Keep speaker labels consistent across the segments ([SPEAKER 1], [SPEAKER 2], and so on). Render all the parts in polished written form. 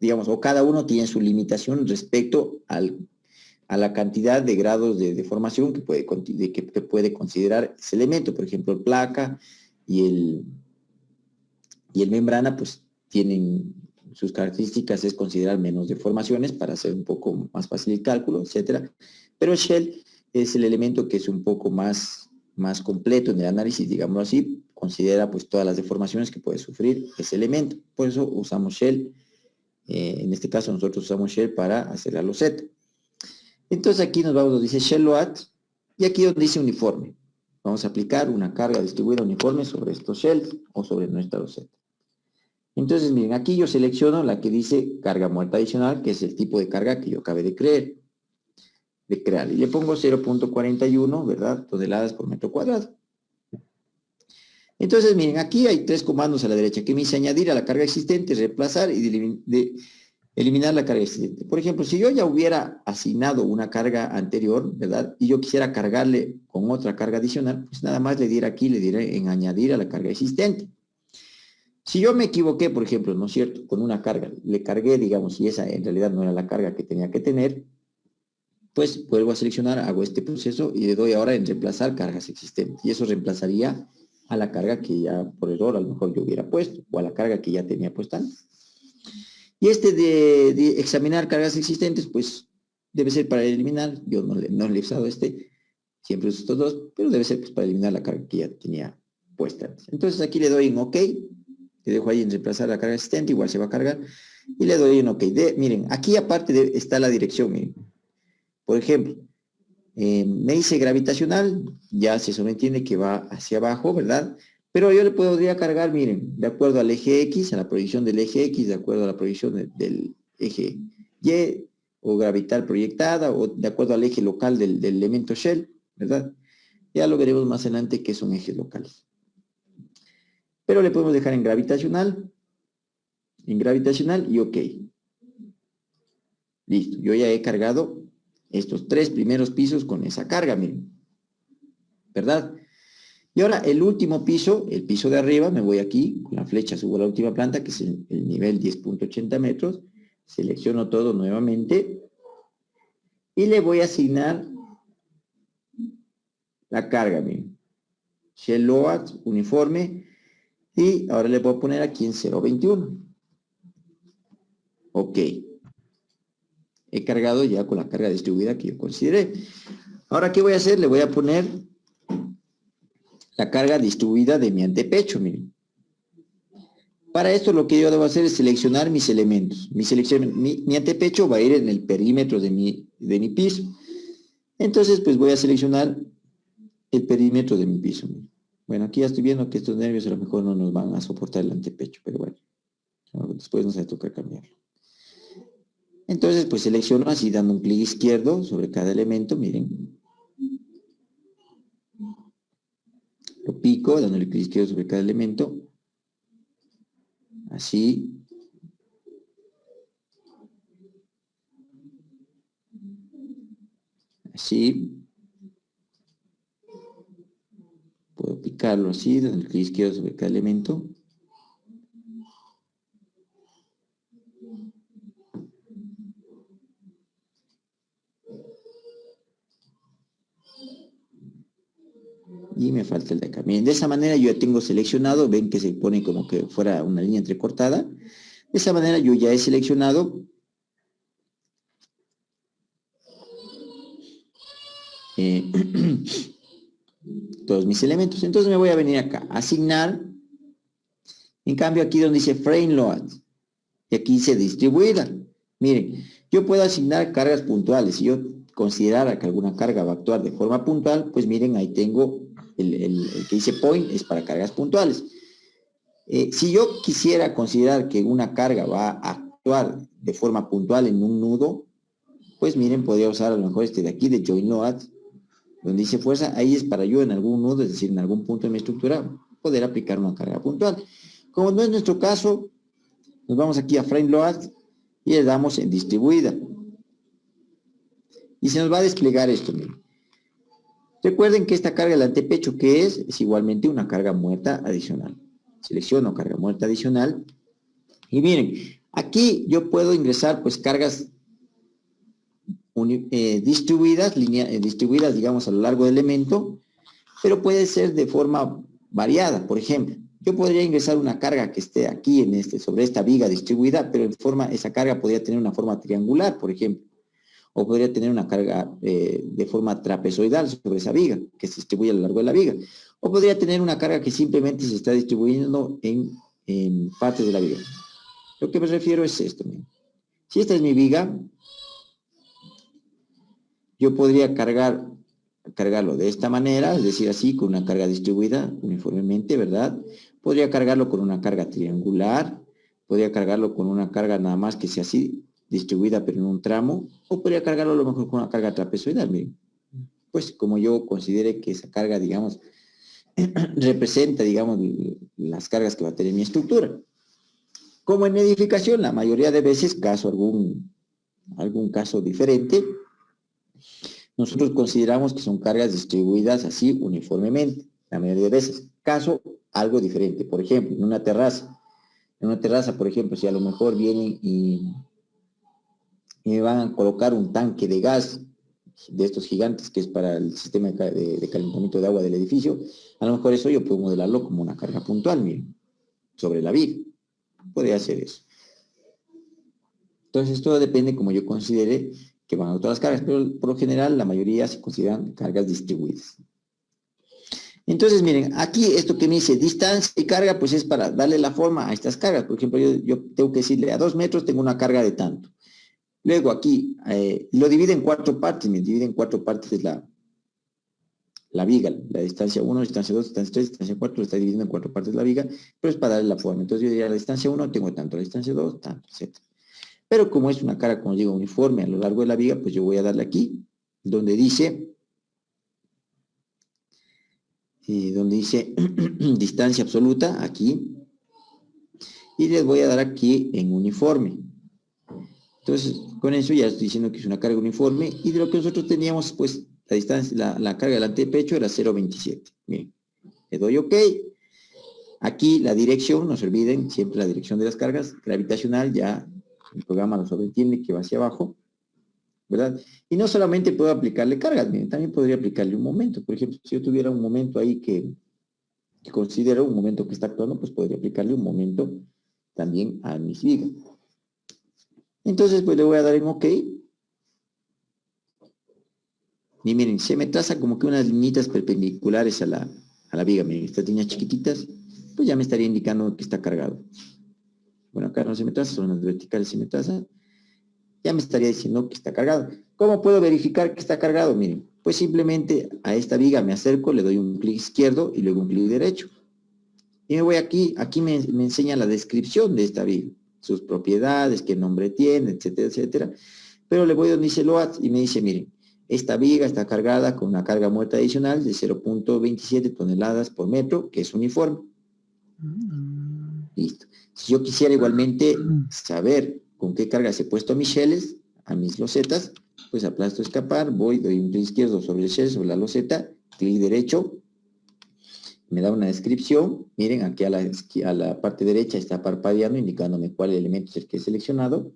[SPEAKER 1] digamos, o cada uno tiene su limitación respecto a la cantidad de grados de deformación que puede considerar ese elemento. Por ejemplo, el placa y el membrana, pues tienen sus características, es considerar menos deformaciones para hacer un poco más fácil el cálculo, etcétera. Pero el shell es el elemento que es un poco más completo en el análisis, digámoslo así, considera pues todas las deformaciones que puede sufrir ese elemento. Por eso usamos shell, en este caso nosotros usamos shell para hacer la loseta. Entonces aquí nos vamos, dice shell load, y aquí donde dice uniforme. Vamos a aplicar una carga distribuida uniforme sobre estos shells o sobre nuestra loseta. Entonces, miren, aquí yo selecciono la que dice carga muerta adicional, que es el tipo de carga que yo acabé de crear. Y le pongo 0.41, ¿verdad? Toneladas por metro cuadrado. Entonces, miren, aquí hay 3 comandos a la derecha que me dice añadir a la carga existente, reemplazar y eliminar la carga existente. Por ejemplo, si yo ya hubiera asignado una carga anterior, ¿verdad? Y yo quisiera cargarle con otra carga adicional, pues nada más le diré en añadir a la carga existente. Si yo me equivoqué, por ejemplo, ¿no es cierto? Con una carga, le cargué, digamos, y esa en realidad no era la carga que tenía que tener, pues vuelvo a seleccionar, hago este proceso y le doy ahora en reemplazar cargas existentes. Y eso reemplazaría a la carga que ya por error a lo mejor yo hubiera puesto, o a la carga que ya tenía puesta antes. Y este de examinar cargas existentes, pues debe ser para eliminar, yo no le he usado este, siempre uso estos dos, pero debe ser pues, para eliminar la carga que ya tenía puesta antes. Entonces aquí le doy en OK, le dejo ahí en reemplazar la carga existente, igual se va a cargar, y le doy en OK. Miren, aquí aparte está la dirección, miren. Por ejemplo, me dice gravitacional, ya se sobreentiende que va hacia abajo, ¿verdad? Pero yo le podría cargar, miren, de acuerdo al eje X, a la proyección del eje X, de acuerdo a la proyección del eje Y, o gravitar proyectada, o de acuerdo al eje local del elemento shell, ¿verdad? Ya lo veremos más adelante que son ejes locales. Pero le podemos dejar en gravitacional y OK. Listo, yo ya he cargado estos 3 primeros pisos con esa carga, miren, ¿verdad? Y ahora el último piso, el piso de arriba, me voy aquí, con la flecha subo a la última planta, que es el nivel 10.80 metros, selecciono todo nuevamente, y le voy a asignar la carga, miren, shell load, uniforme, y ahora le voy a poner aquí en 0.21. OK. He cargado ya con la carga distribuida que yo consideré. Ahora, ¿qué voy a hacer? Le voy a poner la carga distribuida de mi antepecho, miren. Para esto lo que yo debo hacer es seleccionar mis elementos. Mi antepecho va a ir en el perímetro de mi piso. Entonces, pues voy a seleccionar el perímetro de mi piso. Miren. Bueno, aquí ya estoy viendo que estos nervios a lo mejor no nos van a soportar el antepecho, pero bueno, después nos va a tocar cambiarlo. Entonces, pues selecciono así dando un clic izquierdo sobre cada elemento, miren. Lo pico, dándole clic izquierdo sobre cada elemento. Así. Así. Puedo picarlo así, dándole clic izquierdo sobre cada elemento. Y me falta el de acá. Miren, de esa manera yo ya tengo seleccionado, ven que se pone como que fuera una línea entrecortada. De esa manera yo ya he seleccionado todos mis elementos. Entonces me voy a venir acá, asignar. En cambio aquí donde dice frame load, y aquí dice distribuida. Miren, yo puedo asignar cargas puntuales. Si yo considerara que alguna carga va a actuar de forma puntual, pues miren, ahí tengo el que dice point, es para cargas puntuales. Si yo quisiera considerar que una carga va a actuar de forma puntual en un nudo, pues miren, podría usar a lo mejor este de aquí, de join load, donde dice fuerza, ahí es para yo en algún nudo, es decir, en algún punto de mi estructura, poder aplicar una carga puntual. Como no es nuestro caso, nos vamos aquí a frame load y le damos en distribuida. Y se nos va a desplegar esto, miren. Recuerden que esta carga del antepecho, ¿qué es? Es igualmente una carga muerta adicional. Selecciono carga muerta adicional. Y miren, Aquí yo puedo ingresar pues cargas distribuidas, digamos, a lo largo del elemento, pero puede ser de forma variada. Por ejemplo, yo podría ingresar una carga que esté aquí sobre esta viga distribuida, pero esa carga podría tener una forma triangular, por ejemplo, o podría tener una carga de forma trapezoidal sobre esa viga, que se distribuye a lo largo de la viga, o podría tener una carga que simplemente se está distribuyendo en partes de la viga. Lo que me refiero es esto. Miren. Si esta es mi viga, yo podría cargarlo de esta manera, es decir, así, con una carga distribuida uniformemente, ¿verdad? Podría cargarlo con una carga triangular, podría cargarlo con una carga nada más que sea así, distribuida pero en un tramo, o podría cargarlo a lo mejor con una carga trapezoidal, miren. Pues como yo considere que esa carga, digamos, representa, digamos, las cargas que va a tener mi estructura. Como en edificación, la mayoría de veces, caso algún caso diferente, nosotros consideramos que son cargas distribuidas así uniformemente, la mayoría de veces. Caso algo diferente, por ejemplo, en una terraza. En una terraza, por ejemplo, si a lo mejor vienen y me van a colocar un tanque de gas de estos gigantes que es para el sistema de calentamiento de agua del edificio, a lo mejor eso yo puedo modelarlo como una carga puntual, miren, sobre la viga. Podría hacer eso. Entonces, todo depende como yo considere que van a todas las cargas, pero por lo general la mayoría se consideran cargas distribuidas. Entonces, miren, aquí esto que me dice distancia y carga, pues es para darle la forma a estas cargas. Por ejemplo, yo tengo que decirle a 2 metros tengo una carga de tanto. Luego aquí, lo divide en 4 partes, me divide en 4 partes la viga, la distancia 1, distancia 2, distancia 3, distancia 4, lo está dividiendo en 4 partes la viga, pero es para darle la forma. Entonces yo diría, la distancia 1 tengo tanto, la distancia 2, tanto, etc. Pero como es una carga, como digo, uniforme a lo largo de la viga, pues yo voy a darle aquí, donde dice distancia absoluta, aquí, y les voy a dar aquí en uniforme. Entonces, con eso ya estoy diciendo que es una carga uniforme, y de lo que nosotros teníamos, pues, la distancia, la carga del antepecho era 0,27. Miren, le doy OK. Aquí la dirección, no se olviden, siempre la dirección de las cargas, gravitacional, ya el programa lo sobreentiende que va hacia abajo, ¿verdad? Y no solamente puedo aplicarle cargas, miren, también podría aplicarle un momento. Por ejemplo, si yo tuviera un momento ahí que considero un momento que está actuando, pues podría aplicarle un momento también a mis vigas. Entonces, pues le voy a dar en OK. Y miren, se me traza como que unas líneas perpendiculares a la viga. Miren, estas líneas chiquititas, pues ya me estaría indicando que está cargado. Bueno, acá no se me traza, son las verticales se me trazan. Ya me estaría diciendo que está cargado. ¿Cómo puedo verificar que está cargado? Miren, pues simplemente a esta viga me acerco, le doy un clic izquierdo y luego un clic derecho. Y me voy aquí me enseña la descripción de esta viga, sus propiedades, qué nombre tiene, etcétera, etcétera. Pero le voy donde dice LOAD y me dice, miren, esta viga está cargada con una carga muerta adicional de 0,27 toneladas por metro, que es uniforme. Listo. Si yo quisiera igualmente saber con qué carga se he puesto a mis shells, a mis losetas, pues aplasto escapar, doy un clic izquierdo sobre el shell, sobre la loseta, clic derecho, me da una descripción, miren, aquí a la parte derecha está parpadeando, indicándome cuál elemento es el que he seleccionado,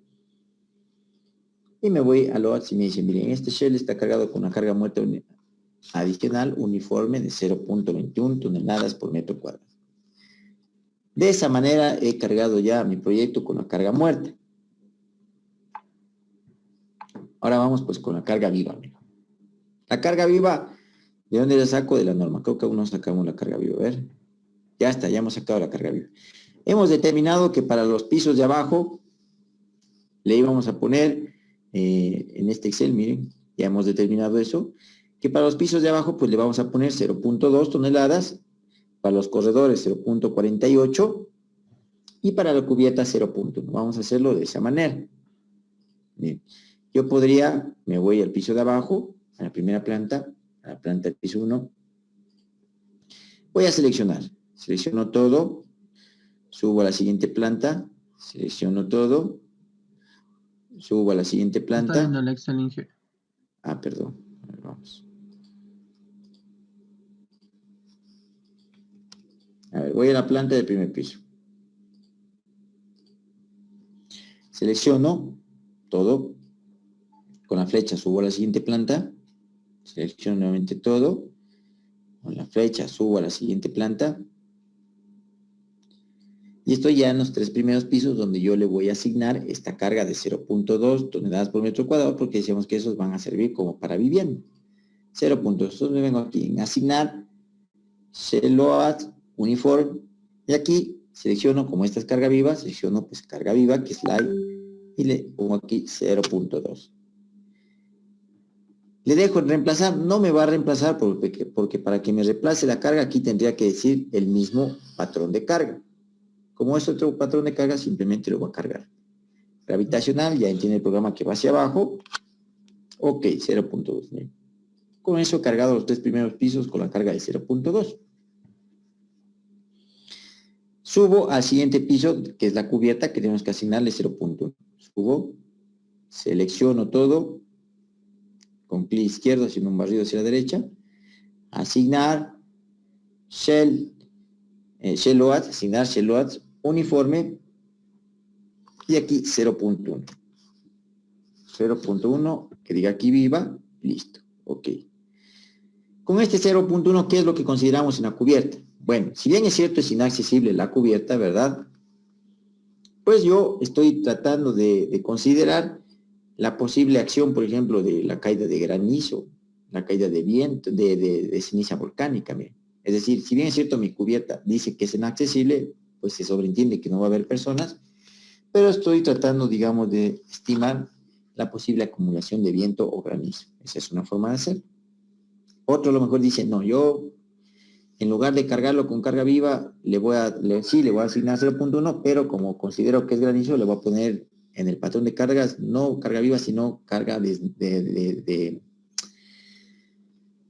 [SPEAKER 1] y me voy a LOAD y me dice, miren, este shell está cargado con una carga muerta adicional uniforme de 0,21 toneladas por metro cuadrado. De esa manera he cargado ya mi proyecto con la carga muerta. Ahora vamos pues con la carga viva. La carga viva, ¿de dónde la saco? De la norma. Creo que aún no sacamos la carga viva. A ver. Ya está, ya hemos sacado la carga viva. Hemos determinado que para los pisos de abajo le íbamos a poner en este Excel, miren, ya hemos determinado eso, que para los pisos de abajo pues le vamos a poner 0,2 toneladas, para los corredores 0,48 y para la cubierta 0,1. Vamos a hacerlo de esa manera. Bien. Yo podría, me voy al piso de abajo, a la primera planta, a la planta del piso 1. Voy a selecciono todo, subo a la siguiente planta, selecciono todo, subo a la siguiente
[SPEAKER 2] Está
[SPEAKER 1] planta.
[SPEAKER 2] viendo el Excel, Inge.
[SPEAKER 1] Ah, perdón. A ver, vamos. A ver, voy a la planta del primer piso. Selecciono todo. Con la flecha subo a la siguiente planta. Selecciono nuevamente todo. Con la flecha subo a la siguiente planta. Y estoy ya en los 3 primeros pisos donde yo le voy a asignar esta carga de 0.2 toneladas por metro cuadrado, porque decíamos que esos van a servir como para vivienda. 0.2. Entonces me vengo aquí en asignar, Shell Load, Uniform, y aquí selecciono, como esta es carga viva, selecciono pues carga viva, que es live, y le pongo aquí 0.2. Le dejo en reemplazar, no me va a reemplazar porque para que me reemplace la carga aquí tendría que decir el mismo patrón de carga. Como es otro patrón de carga, simplemente lo voy a cargar. Gravitacional, ya entiende el programa que va hacia abajo. Ok, 0.2. Con eso he cargado los 3 primeros pisos con la carga de 0.2. Subo al siguiente piso, que es la cubierta, que tenemos que asignarle 0.1. Subo, selecciono todo, con clic izquierdo haciendo un barrido hacia la derecha. Asignar, Shell Load, asignar Shell Load, uniforme, y aquí 0.1. 0.1, que diga aquí viva, listo, ok. Con este 0.1, ¿qué es lo que consideramos en la cubierta? Bueno, si bien es cierto, es inaccesible la cubierta, ¿verdad? Pues yo estoy tratando de considerar la posible acción, por ejemplo, de la caída de granizo, la caída de viento, de ceniza volcánica, miren. Es decir, si bien es cierto, mi cubierta dice que es inaccesible, pues se sobreentiende que no va a haber personas, pero estoy tratando, digamos, de estimar la posible acumulación de viento o granizo. Esa es una forma de hacer. Otro a lo mejor dice, no, yo en lugar de cargarlo con carga viva, sí, le voy a asignar 0.1, pero como considero que es granizo, le voy a poner en el patrón de cargas, no carga viva, sino carga de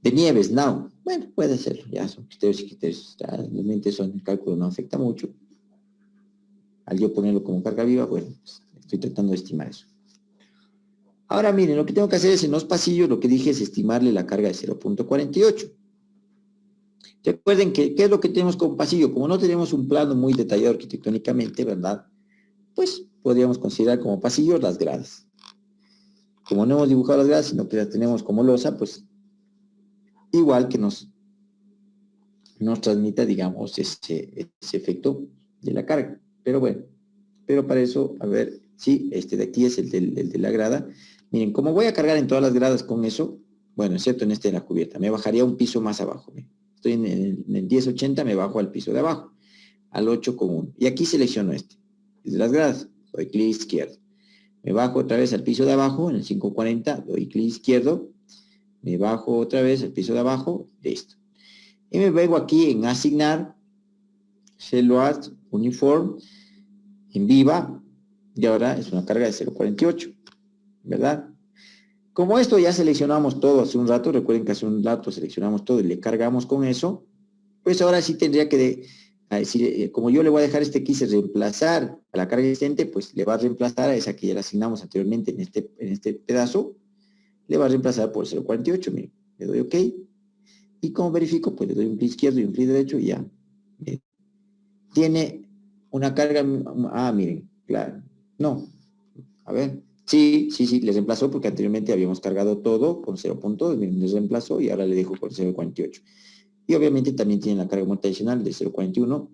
[SPEAKER 1] nieves, no. Bueno, puede ser, ya son criterios y criterios. Ya, realmente eso en el cálculo no afecta mucho. Al yo ponerlo como carga viva, bueno, pues, estoy tratando de estimar eso. Ahora miren, lo que tengo que hacer es en los pasillos, lo que dije es estimarle la carga de 0.48. Recuerden que, ¿qué es lo que tenemos como pasillo? Como no tenemos un plano muy detallado arquitectónicamente, ¿verdad? Pues podríamos considerar como pasillo las gradas. Como no hemos dibujado las gradas, sino que las tenemos como losa, pues igual que nos transmita, digamos, ese efecto de la carga. Pero bueno, pero para eso, a ver, sí, este de aquí es el de la grada. Miren, como voy a cargar en todas las gradas con eso, bueno, excepto en este de la cubierta, me bajaría un piso más abajo. Miren. Estoy en el 1080, me bajo al piso de abajo, al 8,1. Y aquí selecciono este, el de las gradas, doy clic izquierdo. Me bajo otra vez al piso de abajo, en el 540, doy clic izquierdo. Me bajo otra vez al piso de abajo, listo. Y me vengo aquí en asignar, Shell Load, Uniform, en viva, y ahora es una carga de 0.48, ¿verdad? Como esto ya seleccionamos todo hace un rato, recuerden que hace un rato seleccionamos todo y le cargamos con eso, pues ahora sí tendría que decir, como yo le voy a dejar este quise reemplazar a la carga existente, pues le va a reemplazar a esa que ya le asignamos anteriormente en este pedazo, le va a reemplazar por 0.48, miren, le doy OK, y como verifico, pues le doy un clic izquierdo y un clic derecho y ya. Tiene una carga, miren, claro, no, a ver, sí, le reemplazó porque anteriormente habíamos cargado todo con 0.2, le reemplazó y ahora le dejo con 0.48. Y obviamente también tiene la carga tradicional de 0.41,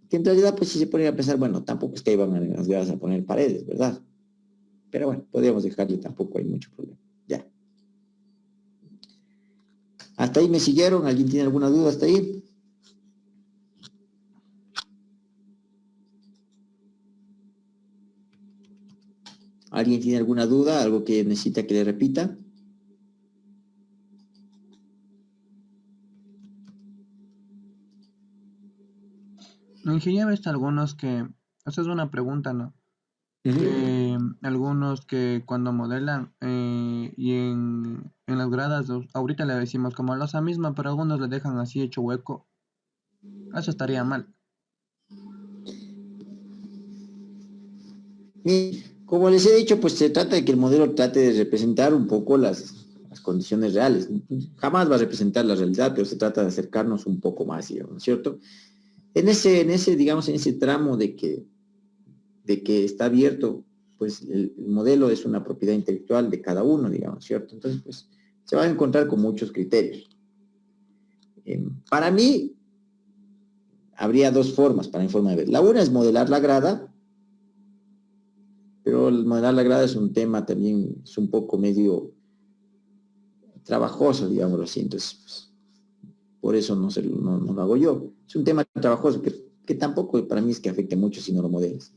[SPEAKER 1] que en realidad pues si se ponen a pensar, bueno, tampoco es que iban a las gradas a poner paredes, ¿verdad? Pero bueno, podríamos dejarle, tampoco hay mucho problema. Ya. ¿Hasta ahí me siguieron? ¿Alguien tiene alguna duda hasta ahí? ¿Alguien tiene alguna duda? ¿Algo que necesita que le repita?
[SPEAKER 2] Ingeniero, he visto algunos que, esa es una pregunta, ¿no? Que algunos que cuando modelan y en las gradas, ahorita le decimos como losa misma, pero algunos le dejan así hecho hueco. Eso estaría mal.
[SPEAKER 1] Y como les he dicho, pues se trata de que el modelo trate de representar un poco las condiciones reales. Jamás va a representar la realidad, pero se trata de acercarnos un poco más, ¿no es cierto? En ese, digamos, en ese tramo de que está abierto pues el modelo es una propiedad intelectual de cada uno, digamos, ¿cierto? Entonces, pues se va a encontrar con muchos criterios. Para mí, habría dos formas para mi forma de ver. La una es modelar la grada, pero el modelar la grada es un tema también, es un poco medio trabajoso, digámoslo así, entonces, pues, por eso no lo hago yo. Es un tema trabajoso que tampoco para mí es que afecte mucho si no lo modeles.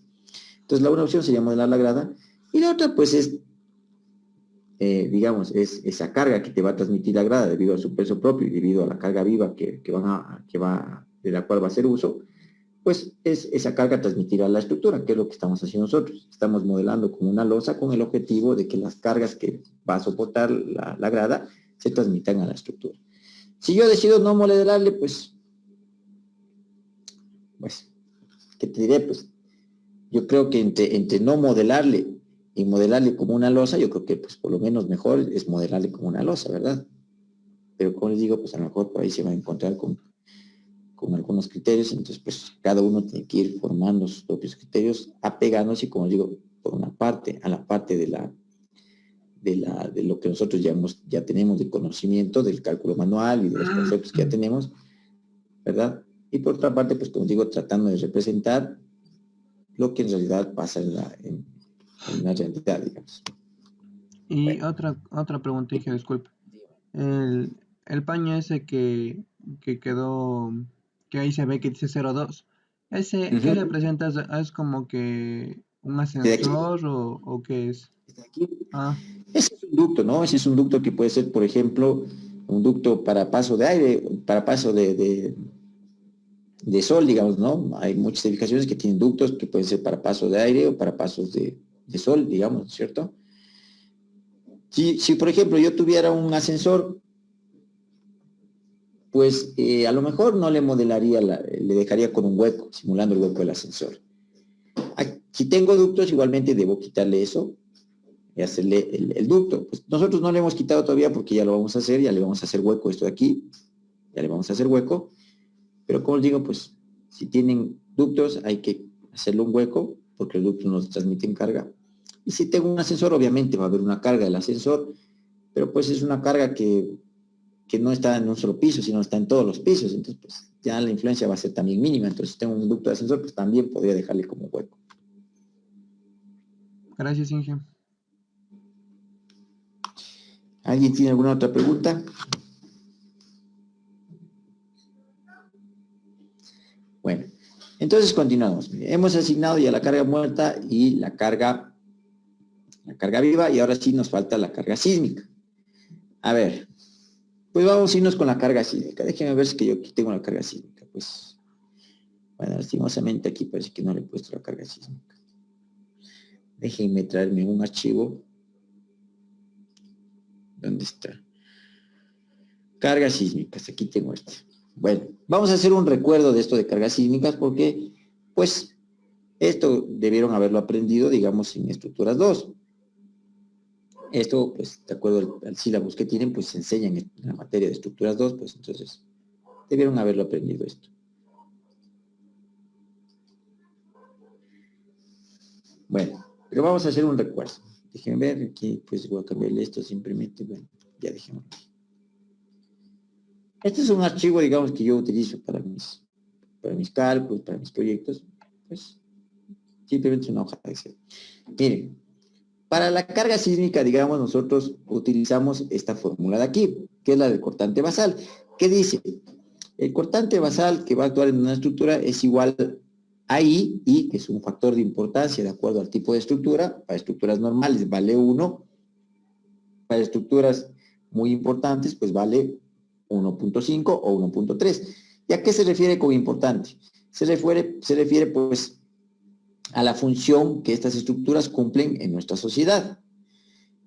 [SPEAKER 1] Entonces, la una opción sería modelar la grada, y la otra, pues, es, digamos, es esa carga que te va a transmitir la grada debido a su peso propio y debido a la carga viva de la cual va a hacer uso, pues es esa carga transmitirá a la estructura, que es lo que estamos haciendo nosotros. Estamos modelando como una losa con el objetivo de que las cargas que va a soportar la grada se transmitan a la estructura. Si yo decido no modelarle, pues, ¿qué te diré? Pues, yo creo que entre no modelarle y modelarle como una losa, yo creo que, pues, por lo menos mejor es modelarle como una losa, ¿verdad? Pero como les digo, pues, a lo mejor por ahí se va a encontrar con algunos criterios, entonces, pues, cada uno tiene que ir formando sus propios criterios, apegándose, como digo, por una parte, a la parte de lo que nosotros ya tenemos de conocimiento del cálculo manual y de los conceptos que ya tenemos, ¿verdad? Y por otra parte, pues como digo, tratando de representar lo que en realidad pasa en la realidad, digamos.
[SPEAKER 2] Y bueno. otra preguntita, disculpe. El paño ese que quedó, que ahí se ve que dice 02, ese, ¿qué representa? ¿Es como que un ascensor o qué es?
[SPEAKER 1] Aquí.
[SPEAKER 2] Ah.
[SPEAKER 1] Ese es un ducto, ¿no? Ese es un ducto que puede ser, por ejemplo, un ducto para paso de aire, para paso de sol, digamos, ¿no? Hay muchas edificaciones que tienen ductos que pueden ser para paso de aire o para pasos de sol, digamos, ¿cierto? Si, por ejemplo, yo tuviera un ascensor, pues a lo mejor no le modelaría, le dejaría con un hueco, simulando el hueco del ascensor. Si tengo ductos, igualmente debo quitarle eso y hacerle el ducto. Pues nosotros no le hemos quitado todavía porque ya lo vamos a hacer, ya le vamos a hacer hueco esto de aquí, ya le vamos a hacer hueco, pero como les digo, pues si tienen ductos hay que hacerle un hueco porque los ductos nos transmiten carga. Y si tengo un ascensor, obviamente va a haber una carga del ascensor, pero pues es una carga que no está en un solo piso, sino está en todos los pisos, entonces pues ya la influencia va a ser también mínima, entonces si tengo un ducto de ascensor, pues también podría dejarle como hueco.
[SPEAKER 2] Gracias, Inge.
[SPEAKER 1] ¿Alguien tiene alguna otra pregunta? Bueno, entonces continuamos. Hemos asignado ya la carga muerta y la carga viva, y ahora sí nos falta la carga sísmica. A ver, pues vamos a irnos con la carga sísmica. Déjenme ver si que yo aquí tengo la carga sísmica. Pues, bueno, lastimosamente aquí parece que no le he puesto la carga sísmica. Déjenme traerme un archivo. ¿Dónde está? Cargas sísmicas, aquí tengo este. Bueno, vamos a hacer un recuerdo de esto de cargas sísmicas porque, pues, esto debieron haberlo aprendido, digamos, en estructuras 2. Esto, pues, de acuerdo al sílabus que tienen, pues se enseña en la materia de estructuras 2, pues entonces debieron haberlo aprendido esto. Bueno, pero vamos a hacer un recuerdo. Déjenme ver, aquí pues voy a cambiarle esto simplemente, bueno, ya dejémoslo. Este es un archivo, digamos, que yo utilizo para mis cálculos, para mis proyectos, pues simplemente es una hoja de Excel. Miren, para la carga sísmica, digamos, nosotros utilizamos esta fórmula de aquí, que es la del cortante basal. ¿Qué dice? El cortante basal que va a actuar en una estructura es igual a I, que es un factor de importancia de acuerdo al tipo de estructura. Para estructuras normales vale 1. Para estructuras muy importantes, pues vale 1.5 o 1.3. ¿Y a qué se refiere con importante? Se refiere pues a la función que estas estructuras cumplen en nuestra sociedad.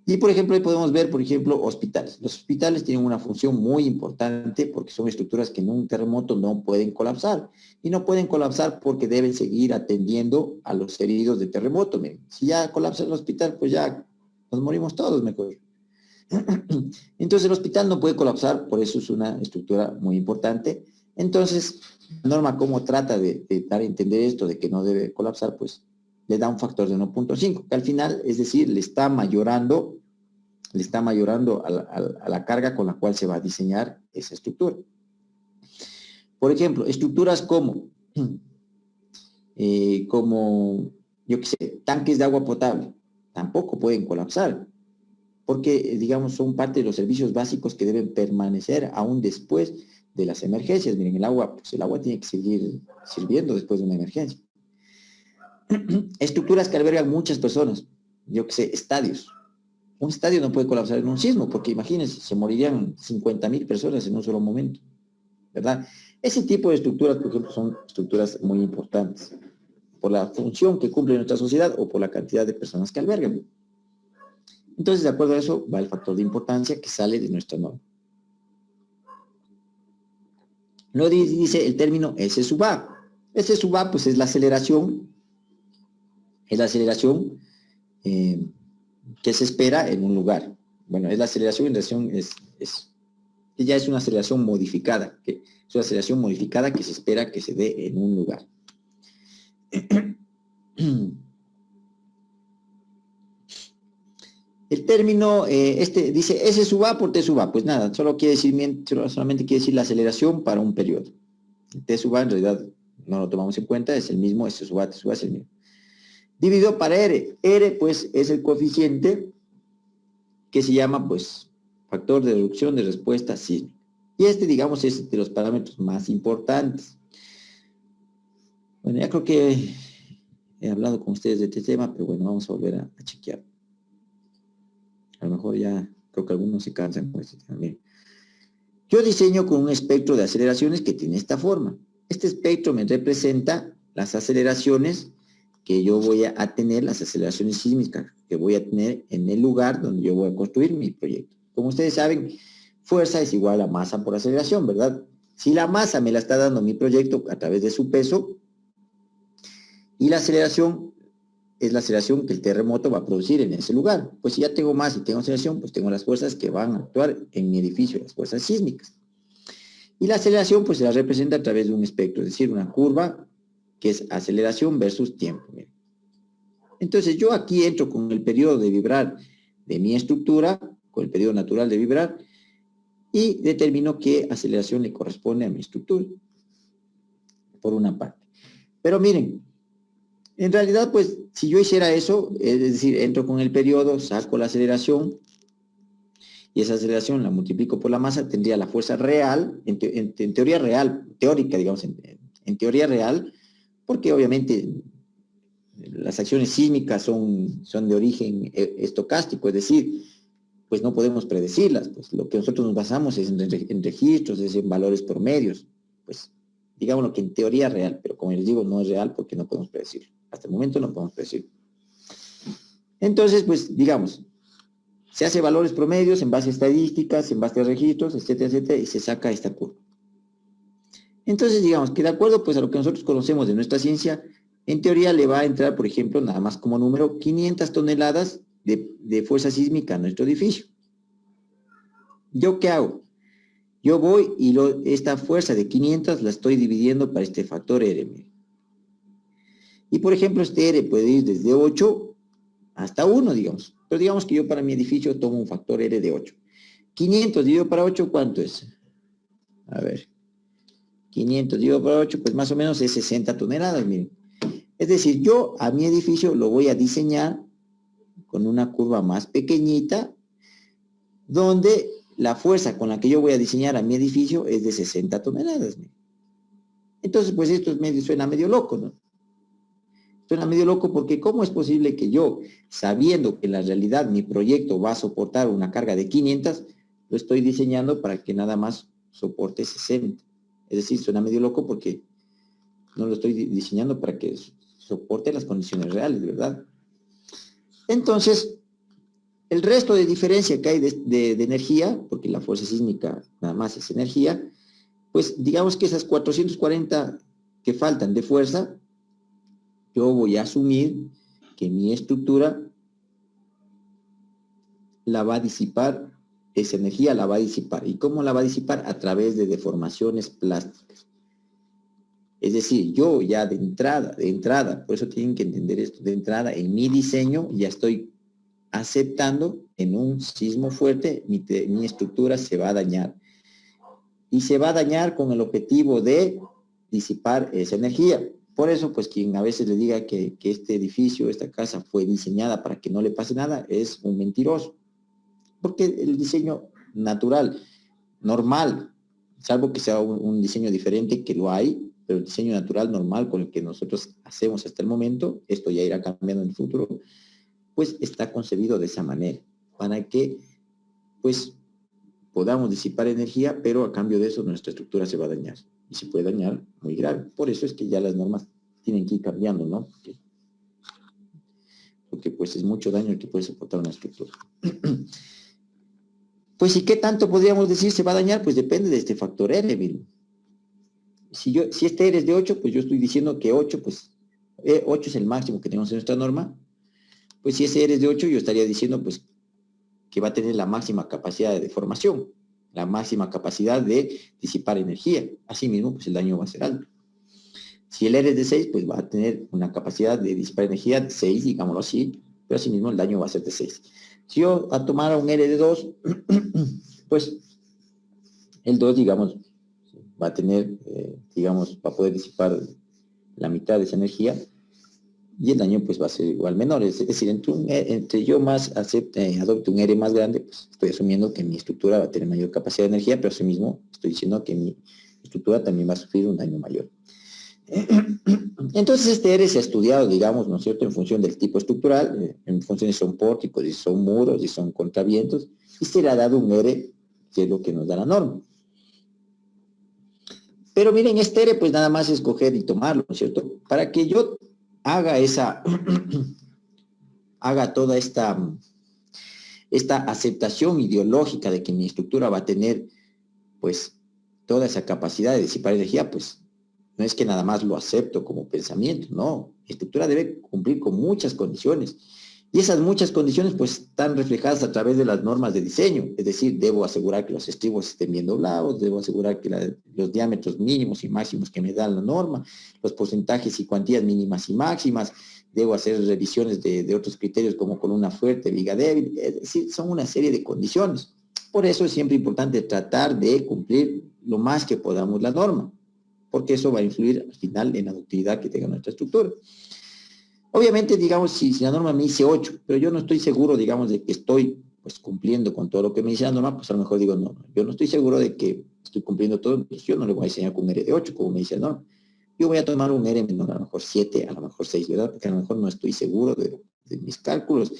[SPEAKER 1] Y por ejemplo, ahí podemos ver, por ejemplo, hospitales. Los hospitales tienen una función muy importante porque son estructuras que en un terremoto no pueden colapsar. Y no pueden colapsar porque deben seguir atendiendo a los heridos de terremoto. Si ya colapsa el hospital, pues ya nos morimos todos mejor. Entonces el hospital no puede colapsar, por eso es una estructura muy importante. Entonces, la norma, ¿cómo trata de dar a entender esto, de que no debe colapsar? Pues le da un factor de 1.5, que al final, es decir, le está mayorando a la carga con la cual se va a diseñar esa estructura. Por ejemplo, estructuras como, yo qué sé, tanques de agua potable, tampoco pueden colapsar, porque, digamos, son parte de los servicios básicos que deben permanecer aún después de las emergencias. Miren, el agua tiene que seguir sirviendo después de una emergencia. Estructuras que albergan muchas personas, yo qué sé, estadios. Un estadio no puede colapsar en un sismo, porque imagínense, se morirían 50.000 personas en un solo momento, ¿verdad? Ese tipo de estructuras, por ejemplo, son estructuras muy importantes, por la función que cumple nuestra sociedad o por la cantidad de personas que albergan. Entonces, de acuerdo a eso, va el factor de importancia que sale de nuestra norma. Luego dice el término S sub A. S sub A, pues, es la aceleración que se espera en un lugar. Bueno, es la aceleración en relación, ya es una aceleración modificada, que es una aceleración modificada que se espera que se dé en un lugar. El término, dice S sub A por T sub A. Pues nada, solamente quiere decir la aceleración para un periodo. T sub A en realidad no lo tomamos en cuenta, es el mismo, S sub A, T sub A es el mismo. Dividido para R. R, pues, es el coeficiente que se llama, pues, factor de reducción de respuesta sísmica. Y digamos, es de los parámetros más importantes. Bueno, ya creo que he hablado con ustedes de este tema, pero bueno, vamos a volver a chequear. A lo mejor ya creo que algunos se cansan con este también. Yo diseño con un espectro de aceleraciones que tiene esta forma. Este espectro me representa las aceleraciones que yo voy a tener, las aceleraciones sísmicas que voy a tener en el lugar donde yo voy a construir mi proyecto. Como ustedes saben, fuerza es igual a masa por aceleración, ¿verdad? Si la masa me la está dando mi proyecto a través de su peso, y la aceleración es la aceleración que el terremoto va a producir en ese lugar. Pues si ya tengo masa y tengo aceleración, pues tengo las fuerzas que van a actuar en mi edificio, las fuerzas sísmicas. Y la aceleración, pues se la representa a través de un espectro, es decir, una curva que es aceleración versus tiempo. Entonces yo aquí entro con el periodo de vibrar de mi estructura, con el periodo natural de vibrar, y determino qué aceleración le corresponde a mi estructura, por una parte. Pero miren, en realidad, pues, si yo hiciera eso, es decir, entro con el periodo, saco la aceleración, y esa aceleración la multiplico por la masa, tendría la fuerza real, en teoría real, teórica, digamos, en teoría real, porque obviamente las acciones sísmicas son de origen estocástico, es decir, pues no podemos predecirlas, pues lo que nosotros nos basamos es en registros, es en valores promedios, pues digámoslo que en teoría real, pero como les digo, no es real porque no podemos predecirlo. Hasta el momento no podemos predecirlo. Entonces, pues, digamos, se hace valores promedios en base a estadísticas, en base a registros, etcétera, etcétera, y se saca esta curva. Entonces, digamos que de acuerdo pues a lo que nosotros conocemos de nuestra ciencia, en teoría le va a entrar, por ejemplo, nada más como número, 500 toneladas de fuerza sísmica a nuestro edificio. ¿Yo qué hago? Yo voy y esta fuerza de 500 la estoy dividiendo para este factor R. Y, por ejemplo, este R puede ir desde 8 hasta 1, digamos. Pero digamos que yo para mi edificio tomo un factor R de 8. 500 dividido para 8, ¿cuánto es? A ver. 500 dividido para 8, pues más o menos es 60 toneladas, miren. Es decir, yo a mi edificio lo voy a diseñar con una curva más pequeñita, donde la fuerza con la que yo voy a diseñar a mi edificio es de 60 toneladas. Miren. Entonces, pues esto suena medio loco, ¿no? Suena medio loco porque ¿cómo es posible que yo, sabiendo que en la realidad mi proyecto va a soportar una carga de 500, lo estoy diseñando para que nada más soporte 60? Es decir, suena medio loco porque no lo estoy diseñando para que soporte las condiciones reales, ¿verdad? Entonces, el resto de diferencia que hay de energía, porque la fuerza sísmica nada más es energía, pues digamos que esas 440 que faltan de fuerza, yo voy a asumir que mi estructura la va a disipar, esa energía la va a disipar. ¿Y cómo la va a disipar? A través de deformaciones plásticas. Es decir, yo ya de entrada, por eso tienen que entender esto, de entrada en mi diseño ya estoy aceptando en un sismo fuerte, mi estructura se va a dañar. Y se va a dañar con el objetivo de disipar esa energía. Por eso, pues quien a veces le diga que este edificio, esta casa fue diseñada para que no le pase nada, es un mentiroso. Porque el diseño natural, normal, salvo que sea un diseño diferente, que lo hay, pero el diseño natural normal con el que nosotros hacemos hasta el momento, esto ya irá cambiando en el futuro, pues está concebido de esa manera, para que pues podamos disipar energía, pero a cambio de eso nuestra estructura se va a dañar, y se puede dañar muy grave. Por eso es que ya las normas tienen que ir cambiando, ¿no? Porque pues es mucho daño el que puede soportar una estructura. Pues, ¿y qué tanto podríamos decir se va a dañar? Pues depende de este factor R, miren. Si este R es de 8, pues yo estoy diciendo que 8, pues 8 es el máximo que tenemos en nuestra norma. Pues si ese R es de 8, yo estaría diciendo pues que va a tener la máxima capacidad de deformación, la máxima capacidad de disipar energía. Asimismo, pues el daño va a ser alto. Si el R es de 6, pues va a tener una capacidad de disipar energía de 6, digámoslo así, pero asimismo el daño va a ser de 6. Si yo tomara un R de 2, pues el 2, digamos, va a tener, digamos, va a poder disipar la mitad de esa energía y el daño pues va a ser igual menor. Es decir, entre yo más adopte un R más grande, pues estoy asumiendo que mi estructura va a tener mayor capacidad de energía, pero asimismo estoy diciendo que mi estructura también va a sufrir un daño mayor. Entonces este R se ha estudiado, digamos, ¿no es cierto?, en función del tipo estructural, en función si son pórticos, si son muros, si son contravientos, y se le ha dado un R, que es lo que nos da la norma. Pero miren, este R, pues nada más escoger y tomarlo, ¿no es cierto? Para que yo haga toda esta aceptación ideológica de que mi estructura va a tener, pues, toda esa capacidad de disipar energía, pues, no es que nada más lo acepto como pensamiento, no. Mi estructura debe cumplir con muchas condiciones. Y esas muchas condiciones, pues, están reflejadas a través de las normas de diseño. Es decir, debo asegurar que los estribos estén bien doblados, debo asegurar que los diámetros mínimos y máximos que me da la norma, los porcentajes y cuantías mínimas y máximas, debo hacer revisiones de otros criterios como columna fuerte, viga débil. Es decir, son una serie de condiciones. Por eso es siempre importante tratar de cumplir lo más que podamos la norma, porque eso va a influir al final en la ductilidad que tenga nuestra estructura. Obviamente, digamos, si la norma me dice 8, pero yo no estoy seguro, digamos, de que estoy pues cumpliendo con todo lo que me dice la norma, pues a lo mejor digo, no, yo no estoy seguro de que estoy cumpliendo todo, pues yo no le voy a enseñar con un R de 8, como me dice la norma. Yo voy a tomar un R menor, a lo mejor 7, a lo mejor 6, ¿verdad? Porque a lo mejor no estoy seguro de mis cálculos.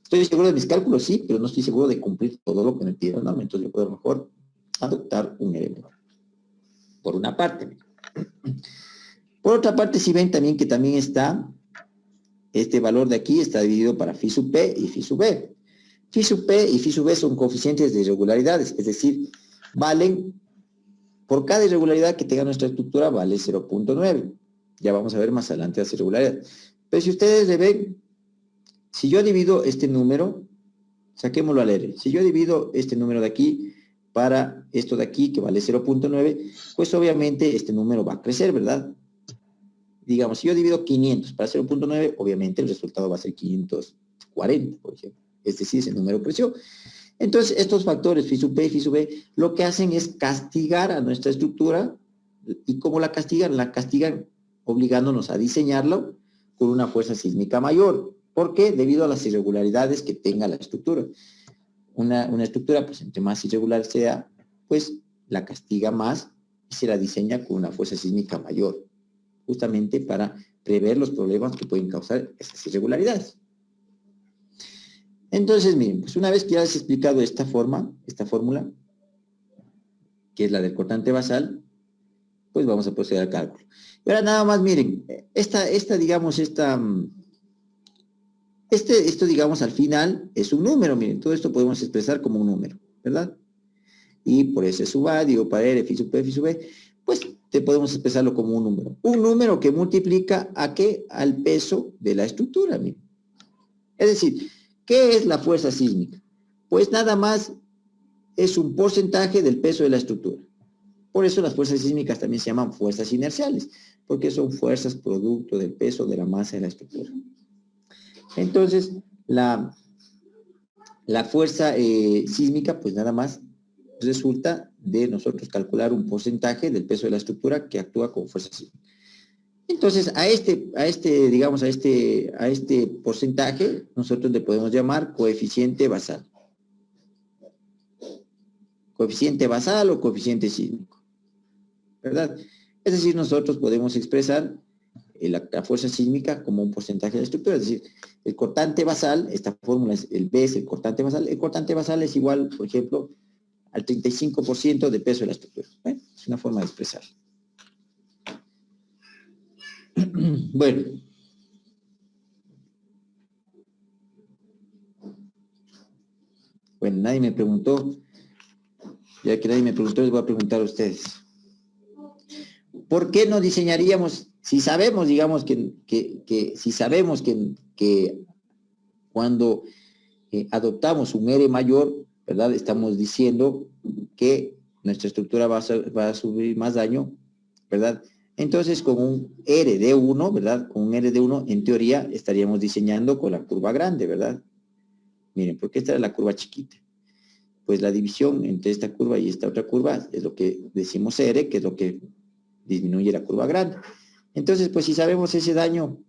[SPEAKER 1] Estoy seguro de mis cálculos, sí, pero no estoy seguro de cumplir todo lo que me pide la norma, entonces yo puedo a lo mejor adoptar un R menor. Por una parte. Por otra parte, si ven también que también está, este valor de aquí está dividido para phi sub P y phi sub B. Phi sub P y phi sub B son coeficientes de irregularidades, es decir, valen, por cada irregularidad que tenga nuestra estructura, vale 0.9. Ya vamos a ver más adelante las irregularidades. Pero si ustedes le ven, si yo divido este número, saquémoslo al R, si yo divido este número de aquí para esto de aquí, que vale 0.9, pues obviamente este número va a crecer, ¿verdad? Digamos, si yo divido 500 para 0.9, obviamente el resultado va a ser 540, por ejemplo. Es decir, ese número creció. Entonces, estos factores, phi sub P y phi sub B, lo que hacen es castigar a nuestra estructura. ¿Y cómo la castigan? La castigan obligándonos a diseñarlo con una fuerza sísmica mayor. ¿Por qué? Debido a las irregularidades que tenga la estructura. Una estructura, pues entre más irregular sea, pues la castiga más y se la diseña con una fuerza sísmica mayor, justamente para prever los problemas que pueden causar esas irregularidades. Entonces, miren, pues una vez que ya les he explicado esta fórmula, que es la del cortante basal, pues vamos a proceder al cálculo. Y ahora nada más, miren, esto digamos al final es un número, miren, todo esto podemos expresar como un número, ¿verdad? Y por S sub A, digo para R, phi sub P, phi sub B, pues te podemos expresarlo como un número. Un número que multiplica ¿a qué? Al peso de la estructura, miren. Es decir, ¿qué es la fuerza sísmica? Pues nada más es un porcentaje del peso de la estructura. Por eso las fuerzas sísmicas también se llaman fuerzas inerciales, porque son fuerzas producto del peso de la masa de la estructura. Entonces, la fuerza sísmica, pues nada más resulta de nosotros calcular un porcentaje del peso de la estructura que actúa como fuerza sísmica. Entonces, a este porcentaje, nosotros le podemos llamar coeficiente basal. Coeficiente basal o coeficiente sísmico, ¿verdad? Es decir, nosotros podemos expresar la fuerza sísmica como un porcentaje de la estructura, es decir, el cortante basal, esta fórmula es el B, es el cortante basal es igual, por ejemplo, al 35% de peso de la estructura. Bueno, es una forma de expresar. Bueno. Bueno, nadie me preguntó. Ya que nadie me preguntó, les voy a preguntar a ustedes. ¿Por qué no diseñaríamos, si sabemos, digamos, si sabemos que cuando adoptamos un R mayor, ¿verdad? Estamos diciendo que nuestra estructura va a sufrir más daño, ¿verdad? Entonces, con un R de 1, ¿verdad? Con un R de 1, en teoría, estaríamos diseñando con la curva grande, ¿verdad? Miren, porque esta es la curva chiquita. Pues la división entre esta curva y esta otra curva es lo que decimos R, que es lo que disminuye la curva grande. Entonces, pues si sabemos ese daño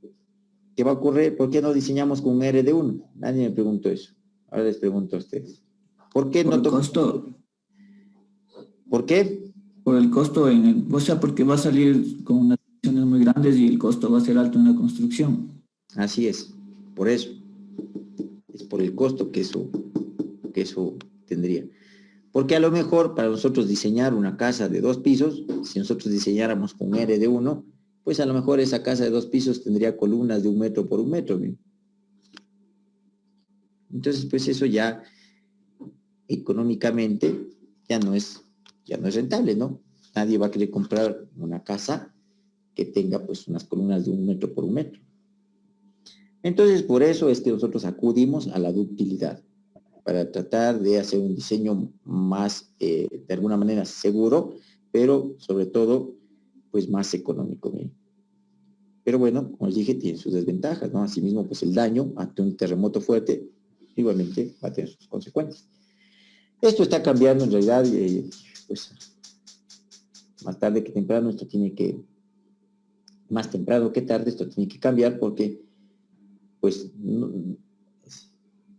[SPEAKER 1] que va a ocurrir, ¿por qué no diseñamos con un R de 1? Nadie me preguntó eso. Ahora les pregunto a ustedes. ¿Por qué no
[SPEAKER 3] tocamos? ¿Por costo?
[SPEAKER 1] ¿Por qué?
[SPEAKER 3] Por el costo, o sea, porque va a salir con unas dimensiones muy grandes y el costo va a ser alto en la construcción.
[SPEAKER 1] Así es, por eso. Es por el costo que eso tendría. Porque a lo mejor para nosotros diseñar una casa de 2 pisos, si nosotros diseñáramos con R de 1, pues a lo mejor esa casa de 2 pisos tendría columnas de 1 metro por 1 metro. ¿Bien? Entonces, pues eso ya económicamente ya no es rentable, ¿no? Nadie va a querer comprar una casa que tenga pues unas columnas de 1 metro por 1 metro. Entonces, por eso es que nosotros acudimos a la ductilidad, para tratar de hacer un diseño más, de alguna manera, seguro, pero sobre todo, pues más económico. ¿Bien? Pero bueno, como les dije, tiene sus desventajas, ¿no? Asimismo, pues el daño ante un terremoto fuerte, igualmente va a tener sus consecuencias. Esto está cambiando en realidad, pues más tarde que temprano, más temprano que tarde, esto tiene que cambiar porque, pues,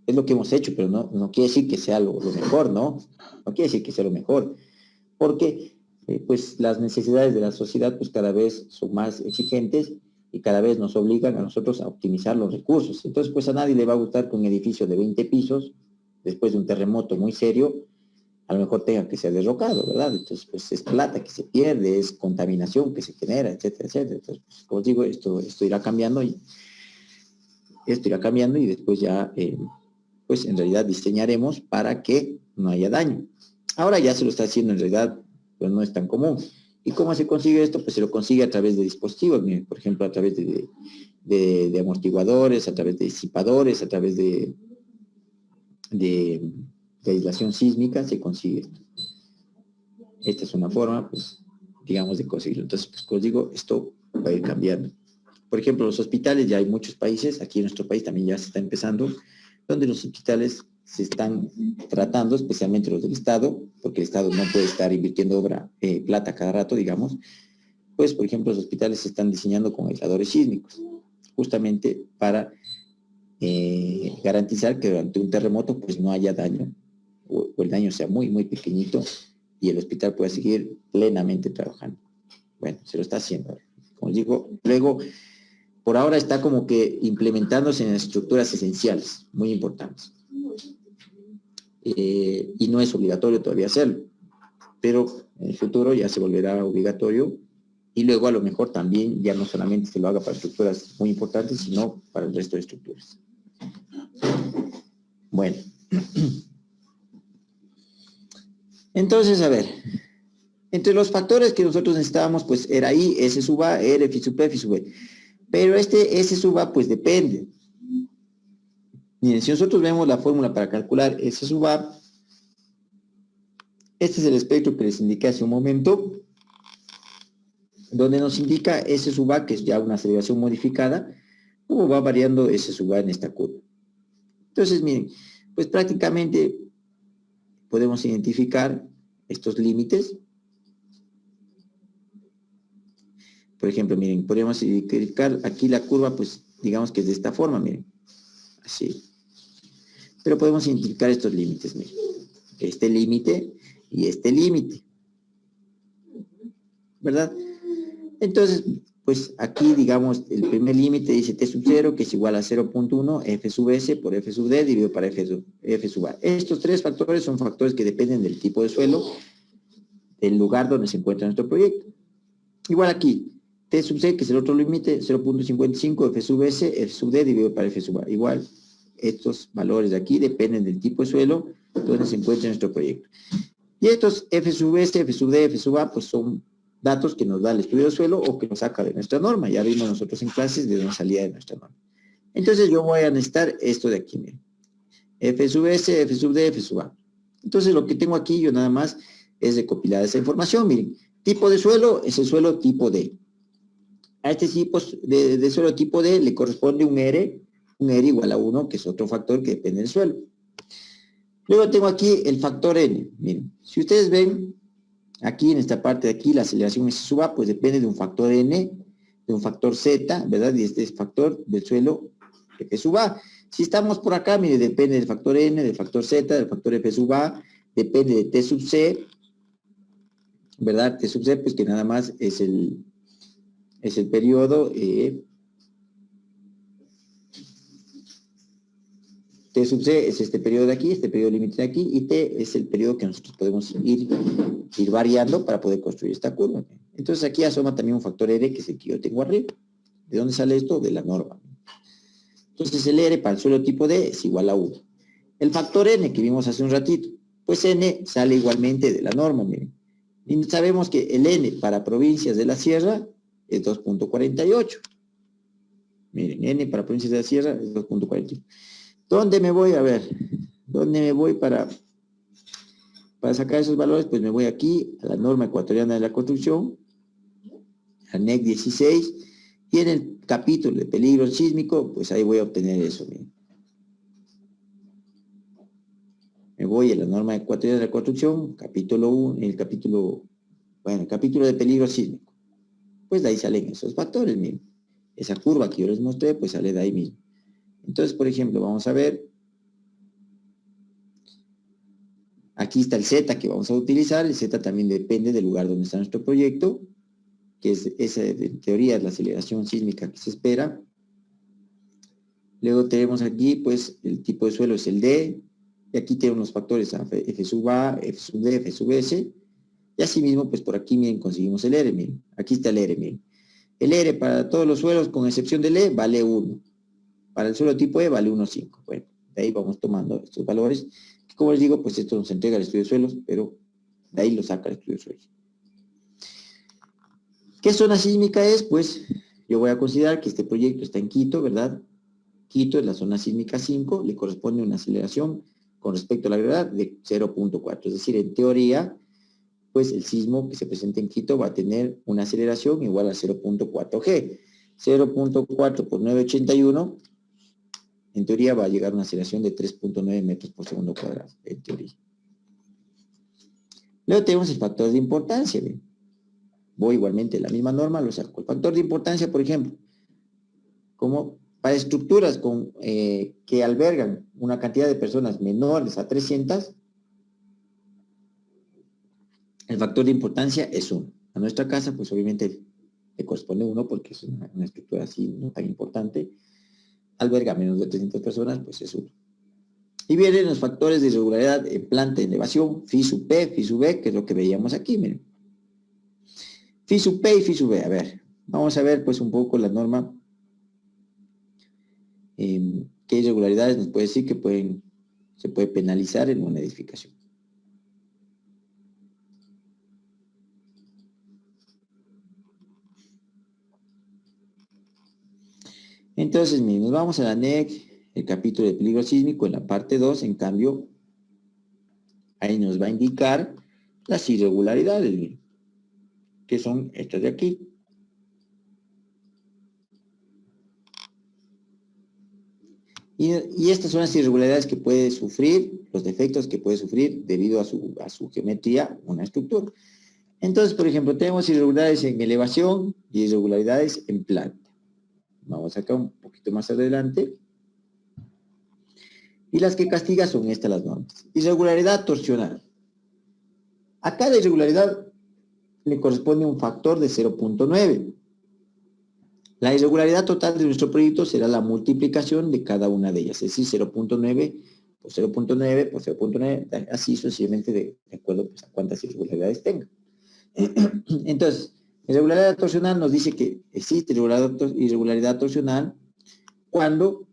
[SPEAKER 1] es lo que hemos hecho, pero no quiere decir que sea lo mejor, ¿no? No quiere decir que sea lo mejor, porque pues las necesidades de la sociedad pues cada vez son más exigentes y cada vez nos obligan a nosotros a optimizar los recursos. Entonces, pues a nadie le va a gustar que un edificio de 20 pisos, después de un terremoto muy serio, a lo mejor tenga que ser derrocado, ¿verdad? Entonces, pues es plata que se pierde, es contaminación que se genera, etcétera, etcétera. Entonces, pues, como os digo, esto irá cambiando y después ya... pues en realidad diseñaremos para que no haya daño. Ahora ya se lo está haciendo en realidad, pues no es tan común. ¿Y cómo se consigue esto? Pues se lo consigue a través de dispositivos, miren, por ejemplo, a través de amortiguadores, a través de disipadores, a través de aislación sísmica, se consigue esto. Esta es una forma, pues, digamos, de conseguirlo. Entonces, pues, como digo, esto va a ir cambiando. Por ejemplo, los hospitales, ya hay muchos países, aquí en nuestro país también ya se está empezando, donde los hospitales se están tratando, especialmente los del Estado, porque el Estado no puede estar invirtiendo plata cada rato, digamos, pues, por ejemplo, los hospitales se están diseñando con aisladores sísmicos, justamente para garantizar que durante un terremoto, pues, no haya daño, o el daño sea muy, muy pequeñito, y el hospital pueda seguir plenamente trabajando. Bueno, se lo está haciendo. Como digo, luego... por ahora está como que implementándose en estructuras esenciales, muy importantes. Y no es obligatorio todavía hacerlo, pero en el futuro ya se volverá obligatorio y luego a lo mejor también ya no solamente se lo haga para estructuras muy importantes, sino para el resto de estructuras. Bueno. Entonces, a ver, entre los factores que nosotros necesitábamos, pues era I, S sub A, R, F sub P, F sub B. Pero este S sub A, pues depende. Miren, si nosotros vemos la fórmula para calcular S sub A, Este es el espectro que les indiqué hace un momento, donde nos indica S sub A, que es ya una aceleración modificada, cómo va variando S sub A en esta curva. Entonces, miren, pues prácticamente podemos identificar estos límites. Por ejemplo, miren, podríamos identificar aquí la curva, pues digamos que es de esta forma, miren, así. Pero podemos identificar estos límites, miren, este límite y este límite, ¿verdad? Entonces, pues aquí, digamos, el primer límite dice T sub 0, que es igual a 0.1 F sub S por F sub D dividido para F sub A. Estos tres factores son factores que dependen del tipo de suelo, del lugar donde se encuentra nuestro proyecto. Igual aquí, T sub C, que es el otro límite, 0.55 F sub S, F sub D dividido para F sub A. Igual, estos valores de aquí dependen del tipo de suelo donde se encuentra nuestro proyecto. Y estos F sub S, F sub D, F sub A, pues son datos que nos da el estudio de suelo o que nos saca de nuestra norma. Ya vimos nosotros en clases de una salida de nuestra norma. Entonces yo voy a necesitar esto de aquí, miren. F sub S, F sub D, F sub A. Entonces lo que tengo aquí yo nada más es recopilar esa información, miren. Tipo de suelo es el suelo tipo D. A este tipo de suelo tipo D le corresponde un R igual a 1, que es otro factor que depende del suelo. Luego tengo aquí el factor N. Miren, si ustedes ven, aquí en esta parte de aquí, la aceleración S sub A, pues depende de un factor N, de un factor Z, ¿verdad? Y este es factor del suelo F sub A. Si estamos por acá, mire, depende del factor N, del factor Z, del factor F sub A, depende de T sub C, ¿verdad? T sub C, pues que nada más es el periodo, T sub C es este periodo de aquí, este periodo límite de aquí, y T es el periodo que nosotros podemos ir variando para poder construir esta curva. Entonces aquí asoma también un factor R, que es el que yo tengo arriba. ¿De dónde sale esto? De la norma. Entonces el R para el suelo tipo D es igual a 1. El factor N que vimos hace un ratito, pues N sale igualmente de la norma, miren. Y sabemos que el N para provincias de la sierra es 2.48. Miren, N para provincias de la sierra es 2.48. ¿Dónde me voy? A ver, ¿dónde me voy para sacar esos valores? Pues me voy aquí a la norma ecuatoriana de la construcción, a NEC 16, y en el capítulo de peligro sísmico, pues ahí voy a obtener eso. Miren. Me voy a la norma ecuatoriana de la construcción, capítulo 1, el capítulo de peligro sísmico. Pues de ahí salen esos factores, miren. Esa curva que yo les mostré, pues sale de ahí mismo. Entonces, por ejemplo, vamos a ver. Aquí está el Z que vamos a utilizar. El Z también depende del lugar donde está nuestro proyecto, que es esa, en teoría, es la aceleración sísmica que se espera. Luego tenemos aquí, pues, el tipo de suelo es el D. Y aquí tenemos los factores F sub A, F sub D, F sub S. Y así mismo, pues, por aquí, miren, conseguimos el R, miren. Aquí está el R, miren. El R para todos los suelos, con excepción del E, vale 1. Para el suelo tipo E vale 1.5. Bueno, de ahí vamos tomando estos valores. Que como les digo, pues esto nos entrega el estudio de suelos, pero de ahí lo saca el estudio de suelos. ¿Qué zona sísmica es? Pues yo voy a considerar que este proyecto está en Quito, ¿verdad? Quito es la zona sísmica 5, le corresponde una aceleración con respecto a la gravedad de 0.4. Es decir, en teoría, pues el sismo que se presenta en Quito va a tener una aceleración igual a 0.4 G. 0.4 por 981, en teoría va a llegar a una aceleración de 3.9 metros por segundo cuadrado, en teoría. Luego tenemos el factor de importancia. ¿Ven? Voy igualmente a la misma norma, lo saco. El factor de importancia, por ejemplo, como para estructuras que albergan una cantidad de personas menores a 300, el factor de importancia es 1. A nuestra casa, pues obviamente le corresponde 1 porque es una estructura así no tan importante. Alberga menos de 300 personas, pues es 1. Y vienen los factores de irregularidad en planta de elevación, Φ sub P, Φ sub B, que es lo que veíamos aquí, miren. Φ sub P y Φ sub B. A ver, vamos a ver pues un poco la norma. ¿Qué irregularidades nos puede decir que se puede penalizar en una edificación? Entonces, miren, nos vamos a la NEC, el capítulo de peligro sísmico, en la parte 2, en cambio, ahí nos va a indicar las irregularidades, miren, que son estas de aquí. Y estas son las irregularidades que puede sufrir, los defectos que puede sufrir debido a su geometría, una estructura. Entonces, por ejemplo, tenemos irregularidades en elevación y irregularidades en planta. Vamos acá un poquito más adelante. Y las que castiga son estas las normas. Irregularidad torsional. A cada irregularidad le corresponde un factor de 0.9. La irregularidad total de nuestro proyecto será la multiplicación de cada una de ellas, es decir, 0.9 por 0.9 por 0.9, así sucesivamente de acuerdo pues, a cuántas irregularidades tenga. Entonces, irregularidad torsional nos dice que existe irregularidad torsional cuando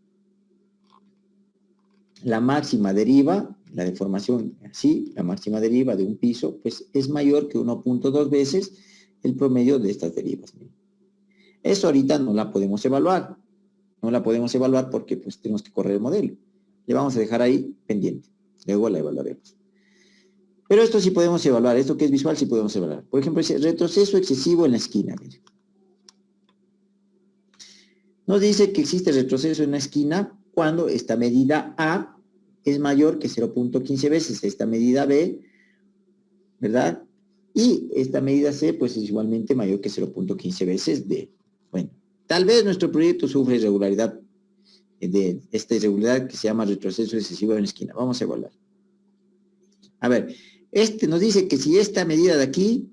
[SPEAKER 1] la máxima deriva, la deformación así, la máxima deriva de un piso, pues es mayor que 1.2 veces el promedio de estas derivas. Eso ahorita no la podemos evaluar. No la podemos evaluar porque pues tenemos que correr el modelo. Le vamos a dejar ahí pendiente. Luego la evaluaremos. Pero esto sí podemos evaluar. Esto que es visual sí podemos evaluar. Por ejemplo, ese retroceso excesivo en la esquina. Mire. Nos dice que existe retroceso en la esquina cuando esta medida A es mayor que 0.15 veces esta medida B, ¿verdad? Y esta medida C pues es igualmente mayor que 0.15 veces D. Bueno, tal vez nuestro proyecto sufre irregularidad, de esta irregularidad que se llama retroceso excesivo en la esquina. Vamos a evaluar. A ver, nos dice que si esta medida de aquí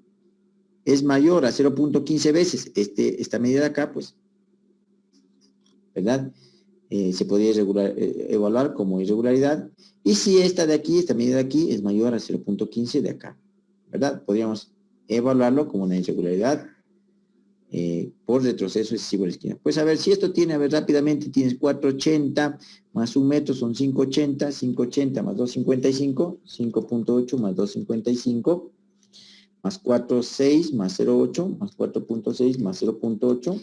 [SPEAKER 1] es mayor a 0.15 veces esta medida de acá, pues, ¿verdad? Se podría evaluar como irregularidad. Y si esta de aquí, esta medida de aquí, es mayor a 0.15 de acá, ¿verdad? Podríamos evaluarlo como una irregularidad por retroceso excesivo en la esquina. Pues a ver, si esto tiene, a ver, rápidamente, tienes 480 más 1 metro son 580, 580 más 255, 5.8 más 255, más 4.6 más 0.8, más 4.6 más 0.8,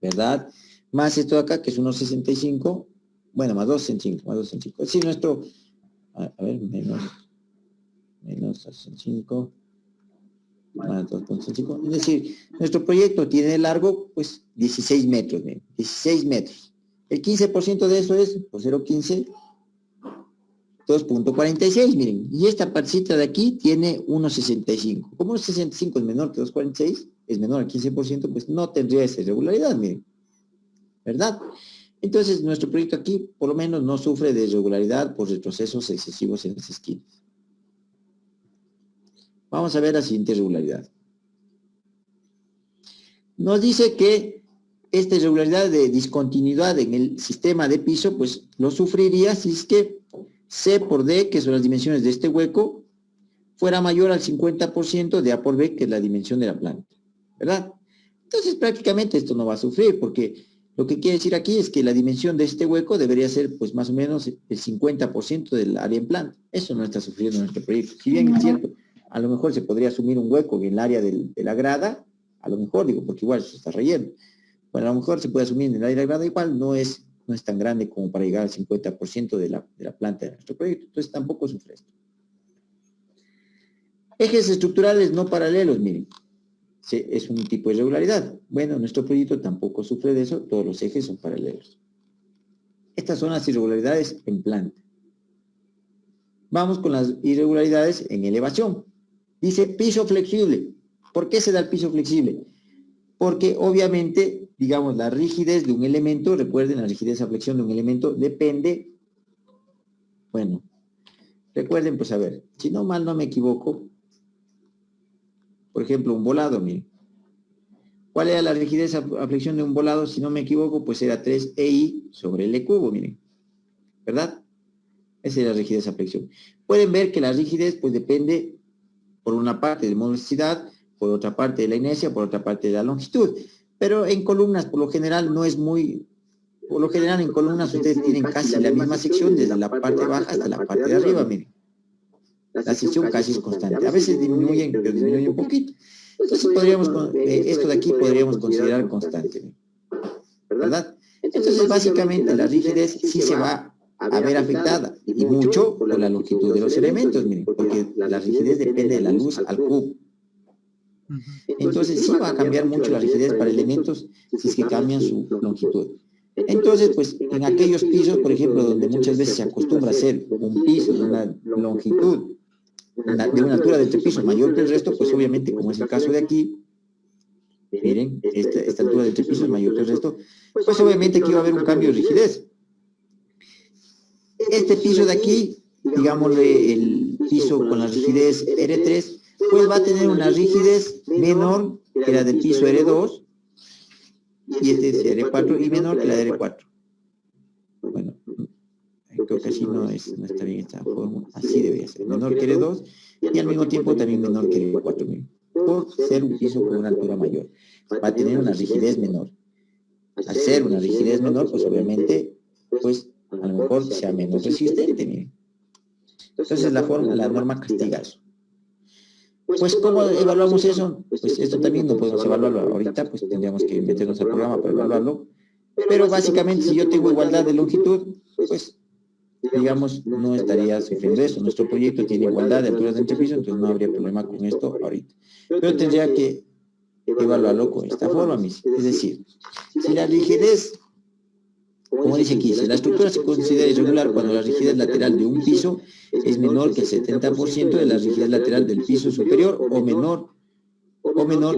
[SPEAKER 1] ¿verdad? Más esto de acá, que es 1.65, bueno, más 2.65, más 2.65. Sí, nuestro, a ver, menos 2.5, más 2.5. Es decir, nuestro proyecto tiene de largo, pues, 16 metros, miren, 16 metros. El 15% de eso es, pues, 0.15, 2.46, miren. Y esta partecita de aquí tiene 1.65. Como 1.65 es menor que 2.46, es menor al 15%, pues no tendría esa irregularidad, miren. ¿Verdad? Entonces, nuestro proyecto aquí, por lo menos, no sufre de irregularidad por retrocesos excesivos en las esquinas. Vamos a ver la siguiente irregularidad. Nos dice que esta irregularidad de discontinuidad en el sistema de piso, pues lo sufriría si es que C por D, que son las dimensiones de este hueco, fuera mayor al 50% de A por B, que es la dimensión de la planta, ¿verdad? Entonces, prácticamente esto no va a sufrir, porque lo que quiere decir aquí es que la dimensión de este hueco debería ser, pues, más o menos el 50% del área en planta. Eso no está sufriendo nuestro proyecto. Si bien es cierto, a lo mejor se podría asumir un hueco en el área de la grada, a lo mejor, digo, porque igual se está relleno. Bueno, a lo mejor se puede asumir en el área de la grada, igual no es tan grande como para llegar al 50% de la planta de nuestro proyecto. Entonces tampoco sufre esto. Ejes estructurales no paralelos, miren. Es un tipo de irregularidad. Bueno, nuestro proyecto tampoco sufre de eso, todos los ejes son paralelos. Estas son las irregularidades en planta. Vamos con las irregularidades en elevación. Dice piso flexible. ¿Por qué se da el piso flexible? Porque obviamente, digamos, la rigidez de un elemento, recuerden, la rigidez a flexión de un elemento depende, bueno, recuerden, pues a ver, si no mal no me equivoco, por ejemplo, un volado, miren. ¿Cuál era la rigidez a flexión de un volado? Si no me equivoco, pues era 3EI sobre L cubo, miren. ¿Verdad? Esa es la rigidez a flexión. Pueden ver que la rigidez, pues depende, por una parte, de motricidad, por otra parte de la inercia, por otra parte de la longitud. Pero en columnas, por lo general, no es muy... Por lo general, en columnas ustedes tienen casi la misma sección, desde la parte baja hasta la parte de arriba, miren. La sección casi es constante. A veces disminuyen, pero disminuyen un poquito. Entonces, esto de aquí podríamos considerar constante, ¿verdad? Entonces, básicamente, la rigidez sí se va a ver afectada, y mucho por la longitud de los elementos, miren, porque la rigidez depende de la luz al cubo. Entonces sí va a cambiar mucho la rigidez para elementos si es que cambian su longitud. Entonces, pues en aquellos pisos, por ejemplo, donde muchas veces se acostumbra a hacer un piso de una longitud, de una altura de este piso mayor que el resto, pues obviamente, como es el caso de aquí, miren, esta altura de este piso es mayor que el resto, pues obviamente aquí va a haber un cambio de rigidez. Este piso de aquí, digámosle el piso con la rigidez R3, pues va a tener una rigidez menor que la del piso R2, y este es R4 y menor que la de R4. Bueno, creo que así no está bien esta fórmula, así debería ser, menor que R2 y al mismo tiempo también menor que R4, por ser un piso con una altura mayor. Va a tener una rigidez menor. Al ser una rigidez menor, pues obviamente, pues a lo mejor sea menos resistente, miren. Entonces la norma castiga eso. Pues, ¿cómo evaluamos eso? Pues esto también no podemos evaluarlo ahorita, pues tendríamos que meternos al programa para evaluarlo. Pero básicamente, si yo tengo igualdad de longitud, pues, digamos, no estaría sufriendo eso. Nuestro proyecto tiene igualdad de alturas de entrepiso, entonces no habría problema con esto ahorita. Pero tendría que evaluarlo con esta forma, es decir, si la rigidez, como dice aquí, si la estructura se considera irregular cuando la rigidez lateral de un piso es menor que el 70% de la rigidez lateral del piso superior o menor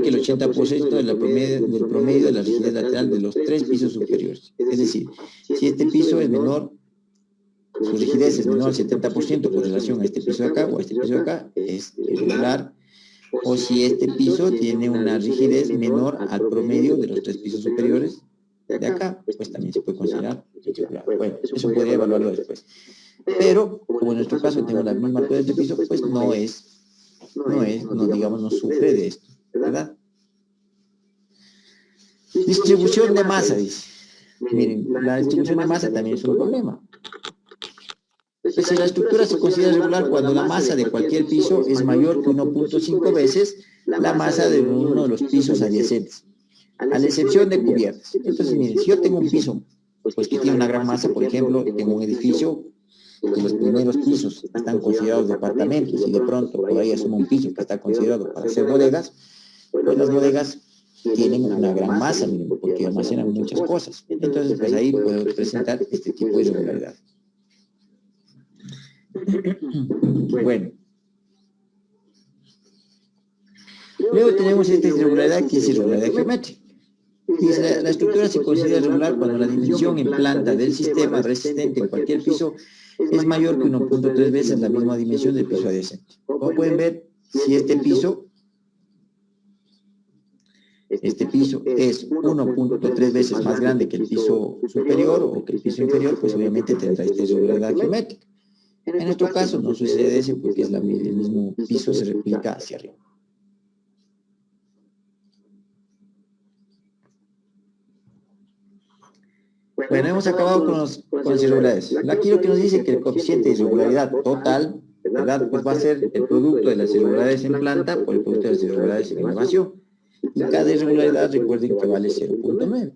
[SPEAKER 1] que el 80% del promedio de la rigidez lateral de los 3 pisos superiores. Es decir, si este piso es menor, su rigidez es menor al 70% con relación a este piso de acá o a este piso de acá, es irregular. O si este piso tiene una rigidez menor al promedio de los 3 pisos superiores de acá, pues también se puede considerar irregular. Bueno, eso podría evaluarlo después. Pero, como en nuestro caso tenemos la misma altura de este piso, pues digamos, no sufre de esto, ¿verdad? Distribución de masa, dice. Miren, la distribución de masa también es un problema. Pues si la estructura se considera regular cuando la masa de cualquier piso es mayor que 1.5 veces la masa de uno de los pisos adyacentes, a la excepción de cubiertas. Entonces, miren, si yo tengo un piso pues que tiene una gran masa, por ejemplo, tengo un edificio que los primeros pisos están considerados departamentos y de pronto por ahí asumo un piso que está considerado para hacer bodegas, pues las bodegas tienen una gran masa, miren, porque almacenan muchas cosas. Entonces, pues ahí puedo presentar este tipo de irregularidad. Bueno. Luego tenemos esta irregularidad que es irregularidad geométrica. Dice, la estructura se considera irregular cuando la dimensión en planta del sistema resistente en cualquier piso es mayor que 1.3 veces la misma dimensión del piso adyacente. Como pueden ver, si este piso es 1.3 veces más grande que el piso superior o que el piso inferior, pues obviamente tendrá esta irregularidad geométrica. En nuestro caso no sucede eso porque el mismo piso se replica hacia arriba. Bueno, hemos acabado con las irregularidades. Aquí lo que nos dice que el coeficiente de irregularidad total, ¿verdad? Pues va a ser el producto de las irregularidades en planta por el producto de las irregularidades en elevación. Y cada irregularidad, recuerden que vale 0.9.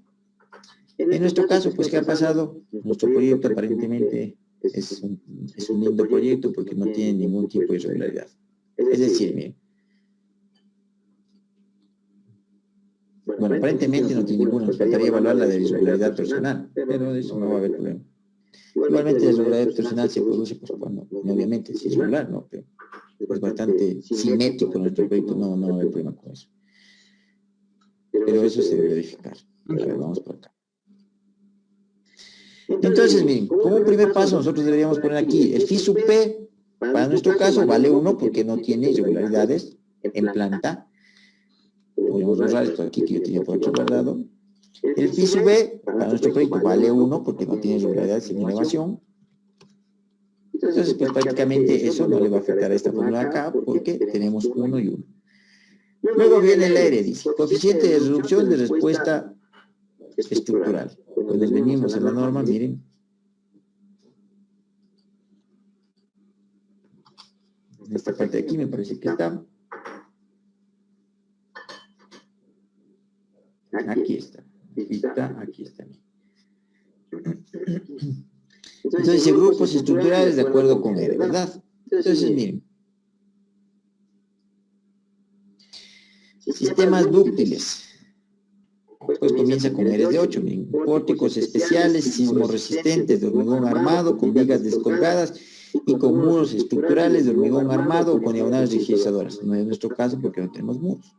[SPEAKER 1] En nuestro caso, pues, ¿qué ha pasado? Nuestro proyecto aparentemente es un lindo proyecto porque no tiene ningún tipo de irregularidad. Es decir, miren, bueno, aparentemente no tiene ninguna, nos faltaría evaluar la de irregularidad personal, pero de eso no va a haber problema. Igualmente la irregularidad personal se produce, pues, cuando, obviamente, si es irregular, ¿no? Pero es bastante simétrico nuestro proyecto, no va a haber problema con eso. Pero eso se debe verificar. A ver, vamos por acá. Entonces, miren, como un primer paso nosotros deberíamos poner aquí el phi sub p, para nuestro caso vale 1 porque no tiene irregularidades en planta. Podemos borrar esto aquí que yo tenía por otro guardado. El phi sub b, para nuestro proyecto vale 1 porque no tiene irregularidades en elevación. Entonces, pues prácticamente eso no le va a afectar a esta fórmula acá porque tenemos 1 y 1. Luego viene el R, dice, coeficiente de reducción de respuesta estructural. Pues nos venimos a la norma, miren. En esta parte de aquí me parece que está. Aquí está. Aquí está. Entonces dice grupos estructurales de acuerdo con R, ¿verdad? Entonces, miren. Sistemas dúctiles. Pues comienza con R de 8, miren. Pórticos especiales, sismoresistentes de hormigón armado con vigas descolgadas y con muros estructurales de hormigón armado o con diagonales rigidizadoras. No es nuestro caso porque no tenemos muros.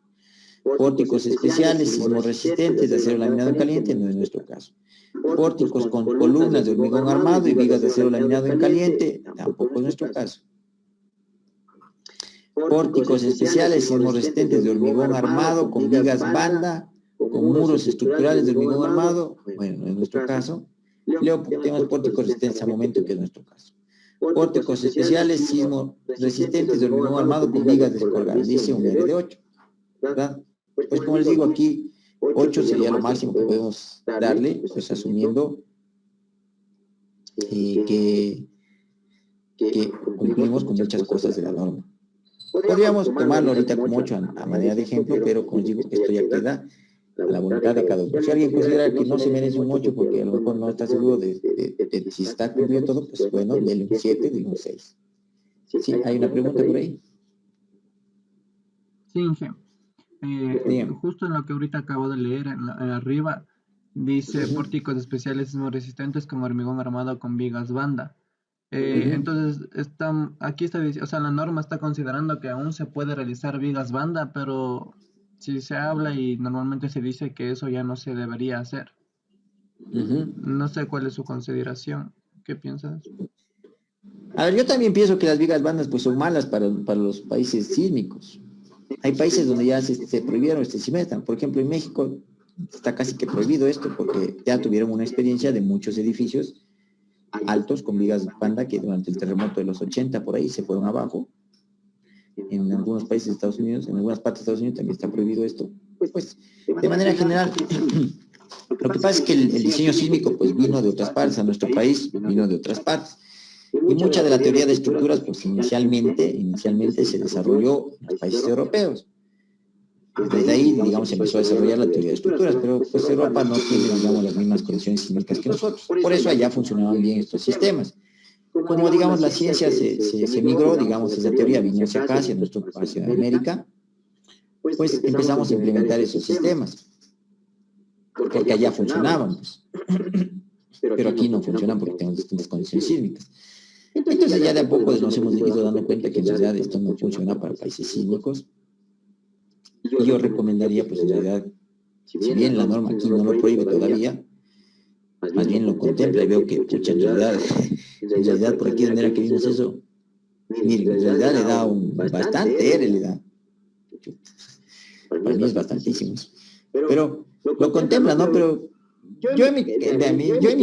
[SPEAKER 1] Pórticos especiales, sismoresistentes de acero laminado en caliente, no es nuestro caso. Pórticos con columnas de hormigón armado y vigas de acero laminado en caliente, tampoco es nuestro caso. Pórticos especiales, sismoresistentes de hormigón armado con vigas banda, con muros estructurales de hormigón armado, bueno, no es nuestro caso. Luego tenemos pórticos resistentes al momento, que es nuestro caso. Pórticos especiales, sismoresistentes de hormigón armado con vigas descolgadas, dice un R de 8, ¿verdad? Pues como les digo aquí, 8 sería lo máximo que podemos darle, pues asumiendo que cumplimos con muchas cosas de la norma. Podríamos tomarlo ahorita como 8 a manera de ejemplo, pero como les digo, esto ya queda a la voluntad de cada uno. Si alguien considera que no se merece un 8 porque a lo mejor no está seguro de si está cumpliendo todo, pues bueno, denle un 7, denle un 6. ¿Sí? ¿Hay una pregunta por ahí?
[SPEAKER 2] Sí, Inge. Justo en lo que ahorita acabo de leer, arriba, dice pórticos especiales sismoresistentes con hormigón armado con vigas banda. Entonces, aquí está, o sea, la norma está considerando que aún se puede realizar vigas banda, pero si se habla y normalmente se dice que eso ya no se debería hacer. No sé cuál es su consideración. ¿Qué piensas?
[SPEAKER 1] A ver, yo también pienso que las vigas bandas pues son malas para los países sísmicos. Hay países donde ya se prohibieron cimentan. Por ejemplo, en México está casi que prohibido esto porque ya tuvieron una experiencia de muchos edificios altos con vigas banda que durante el terremoto de los 80 por ahí se fueron abajo. En algunos países de Estados Unidos, en algunas partes de Estados Unidos también está prohibido esto. Pues de manera general, lo que pasa es que el diseño sísmico pues vino de otras partes, a nuestro país vino de otras partes. Y mucha de la teoría de estructuras, pues inicialmente se desarrolló en los países europeos. Desde ahí, digamos, se empezó a desarrollar la teoría de estructuras, pero pues Europa no tiene, digamos, las mismas condiciones sísmicas que nosotros. Por eso allá funcionaban bien estos sistemas. Como, digamos, la ciencia se migró, digamos, esa teoría vino hacia acá, hacia América, pues empezamos a implementar esos sistemas. Porque allá funcionaban, pues. Pero aquí no funcionan porque tenemos distintas condiciones sísmicas. Entonces ya de a poco nos hemos ido dando cuenta que en realidad esto no funciona para países sísmicos. Y yo recomendaría, pues en realidad, si bien la norma aquí no lo prohíbe todavía, más bien lo contempla y veo que, pucha, en realidad por aquí donde era que vimos eso, miren, en realidad le da bastante R, le da. Para mí es bastantísimo. Pero lo contempla, ¿no? Pero yo en mi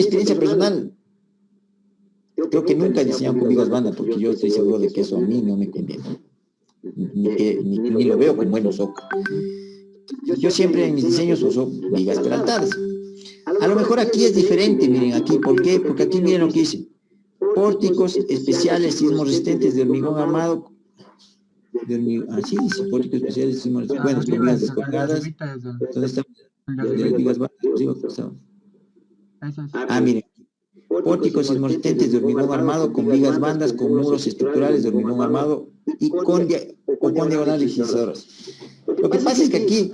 [SPEAKER 1] experiencia personal, creo que nunca he diseñado con vigas banda, porque yo estoy seguro de que eso a mí no me conviene. Ni lo veo con buenos ojos. Yo siempre en mis diseños uso vigas peraltadas. A lo mejor aquí es diferente, miren aquí, ¿por qué? Porque aquí miren lo que dice. Pórticos especiales sismoresistentes de hormigón armado. Así dice, pórticos especiales sismoresistentes. Bueno, con vigas descolgadas. ¿Dónde está? De vigas bandas. Miren. Pórticos sismoresistentes de hormigón armado con vigas bandas, con muros estructurales de hormigón armado y con diagonales rigidizadoras. Lo que pasa es que aquí,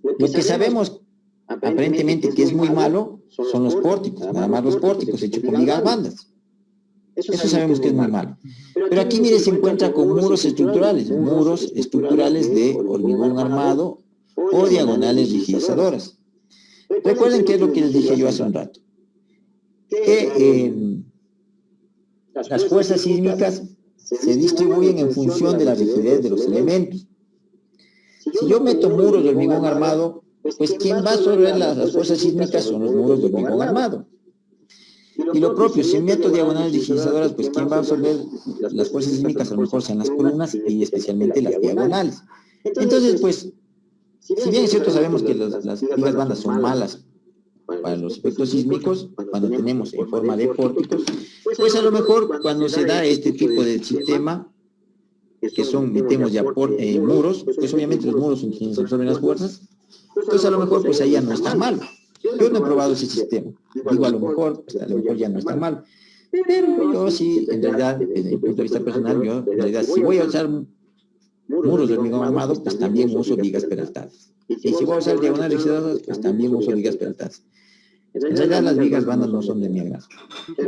[SPEAKER 1] lo que sabemos aparentemente que es muy malo son los pórticos, nada más los pórticos hechos con vigas bandas. Eso sabemos que es muy malo. Pero aquí, mire, se encuentra con muros estructurales de hormigón armado o diagonales rigidizadoras. Recuerden qué es lo que les dije yo hace un rato. Que las fuerzas sísmicas se distribuyen en función de la rigidez de los elementos. Si yo meto muros de hormigón armado, pues quien va a absorber las fuerzas sísmicas son los muros de hormigón armado. Y lo propio, si meto diagonales rigidizadoras, pues quien va a absorber las fuerzas sísmicas a lo mejor sean las columnas y especialmente las diagonales. Entonces, pues, si bien es cierto, sabemos que las vigas bandas son malas para los efectos sísmicos, cuando tenemos en forma de pórticos, pues a lo mejor cuando se da este tipo de sistema, que son, metemos ya muros, pues obviamente los muros son quienes absorben las fuerzas, pues a lo mejor pues ahí ya no está mal. Yo no he probado ese sistema. Digo, a lo mejor ya no está mal. Pero yo sí, en realidad, desde mi punto de vista personal, yo en realidad, si voy a usar muros de hormigón armado, pues también uso vigas peraltadas. Y si voy a usar diagonales rigidosas, pues también uso vigas peraltadas. En realidad las vigas bandas no son de mi agrado,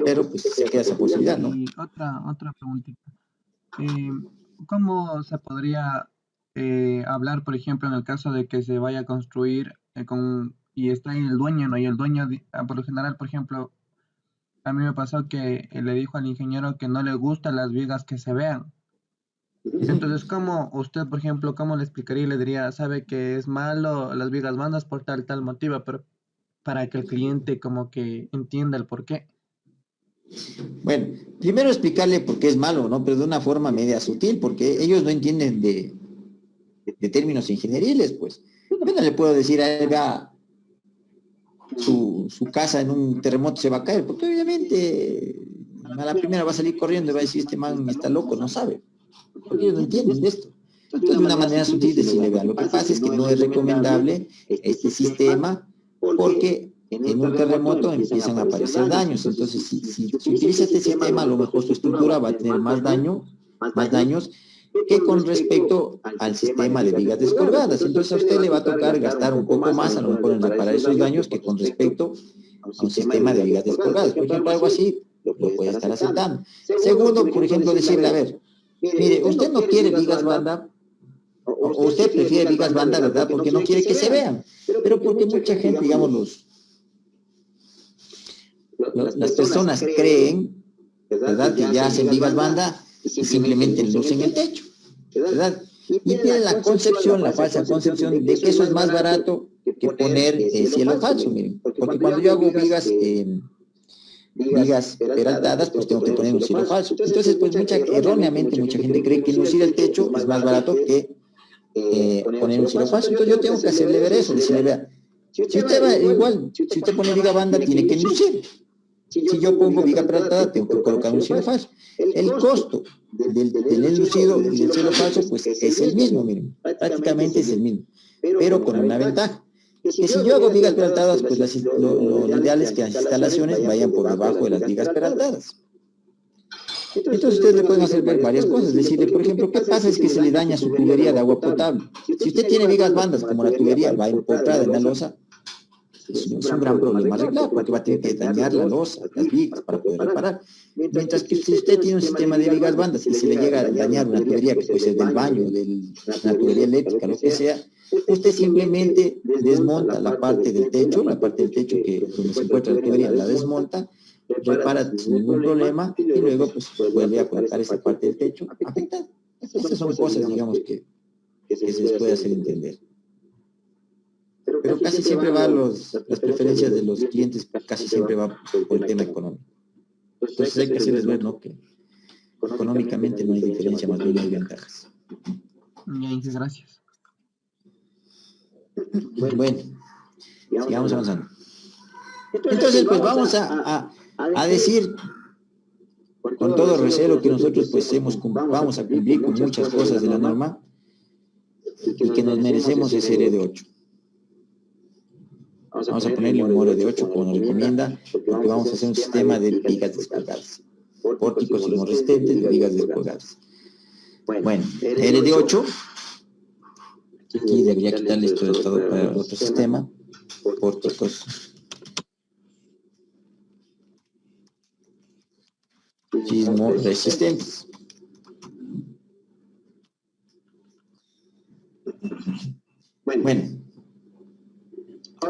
[SPEAKER 1] pero pues se queda esa posibilidad, ¿no?
[SPEAKER 2] Y otra preguntita. ¿Cómo se podría hablar, por ejemplo, en el caso de que se vaya a construir y está ahí el dueño, ¿no? Y el dueño, por lo general, por ejemplo, a mí me pasó que le dijo al ingeniero que no le gustan las vigas que se vean. Entonces, ¿cómo usted, por ejemplo, cómo le explicaría y le diría, sabe que es malo las vigas bandas por tal motivo, pero para que el cliente como que entienda el por qué?
[SPEAKER 1] Bueno, primero explicarle por qué es malo, ¿no? Pero de una forma media sutil, porque ellos no entienden de términos ingenieriles, pues. Yo no le puedo decir a él, vea, su casa en un terremoto se va a caer, porque obviamente a la primera va a salir corriendo y va a decir, este man está loco, no sabe. Porque ellos no entienden de esto. Entonces, de una manera sutil decirle, vea, lo que pasa es que no es recomendable este sistema porque en un terremoto empiezan a aparecer daños. Entonces, si utiliza este sistema, a lo mejor su estructura va a tener más daños que con respecto al sistema de vigas descolgadas. Entonces, a usted le va a tocar gastar un poco más, a lo mejor en reparar esos daños, que con respecto a un sistema de vigas descolgadas. Por ejemplo, algo así lo puede estar aceptando. Segundo, por ejemplo, decirle, a ver, mire, usted no quiere vigas banda, o usted prefiere vigas banda, ¿verdad? Porque no quiere que se vean, pero porque mucha gente, digamos, las personas creen, ¿verdad?, que ya hacen vigas banda y simplemente lucen el techo, ¿verdad? Y tienen la falsa concepción de que eso es más barato que poner cielo falso, miren, porque cuando yo hago vigas peraltadas, pues tengo que poner un cielo falso. Entonces, pues erróneamente mucha gente cree que lucir el techo es más barato que poner un cielo falso. Entonces yo tengo que hacerle ver eso, decirle, vea, si usted pone viga banda, tiene que lucir. Si yo pongo viga peraltada, tengo que colocar un cielo falso. El costo del enlucido y del cielo falso, pues es el mismo, miren, prácticamente es el mismo, pero con una ventaja. Que si yo hago vigas peraltadas, pues lo ideal es que las instalaciones vayan por debajo de las vigas peraltadas. Entonces ustedes le pueden hacer ver varias cosas, decirle, por ejemplo, ¿qué pasa? Es que se le daña su tubería de agua potable. Si usted tiene vigas bandas, como la tubería va empotrada en la losa, es un gran problema arreglar, porque va a tener que dañar la losa, las vigas, para poder reparar. Mientras que si usted tiene un sistema de vigas bandas y se le llega a dañar una tubería, que puede ser del baño, de una tubería eléctrica, lo que sea, usted simplemente desmonta la parte del techo que donde se encuentra la tubería, la desmonta, repara sin ningún problema y luego pues vuelve a colocar esa parte del techo afectada. Estas son cosas, digamos, que se les puede hacer entender. Pero casi siempre las preferencias de los clientes, casi siempre va por el tema económico. Entonces hay que hacerles ver, ¿no?, que económicamente no hay diferencia, más bien hay ventajas.
[SPEAKER 2] Bien, gracias.
[SPEAKER 1] Bueno, sigamos avanzando. Entonces, pues vamos a decir con todo recelo que nosotros pues vamos a cumplir con muchas cosas de la norma y que nos merecemos ese R de 8. Vamos a ponerle un more de 8 como nos recomienda, porque vamos a hacer un sistema de vigas descolgadas, pórticos resistentes de vigas descolgadas. Bueno, R de 8, aquí debería quitarle esto de estado para otro sistema, pórticos sismo resistentes. Bueno,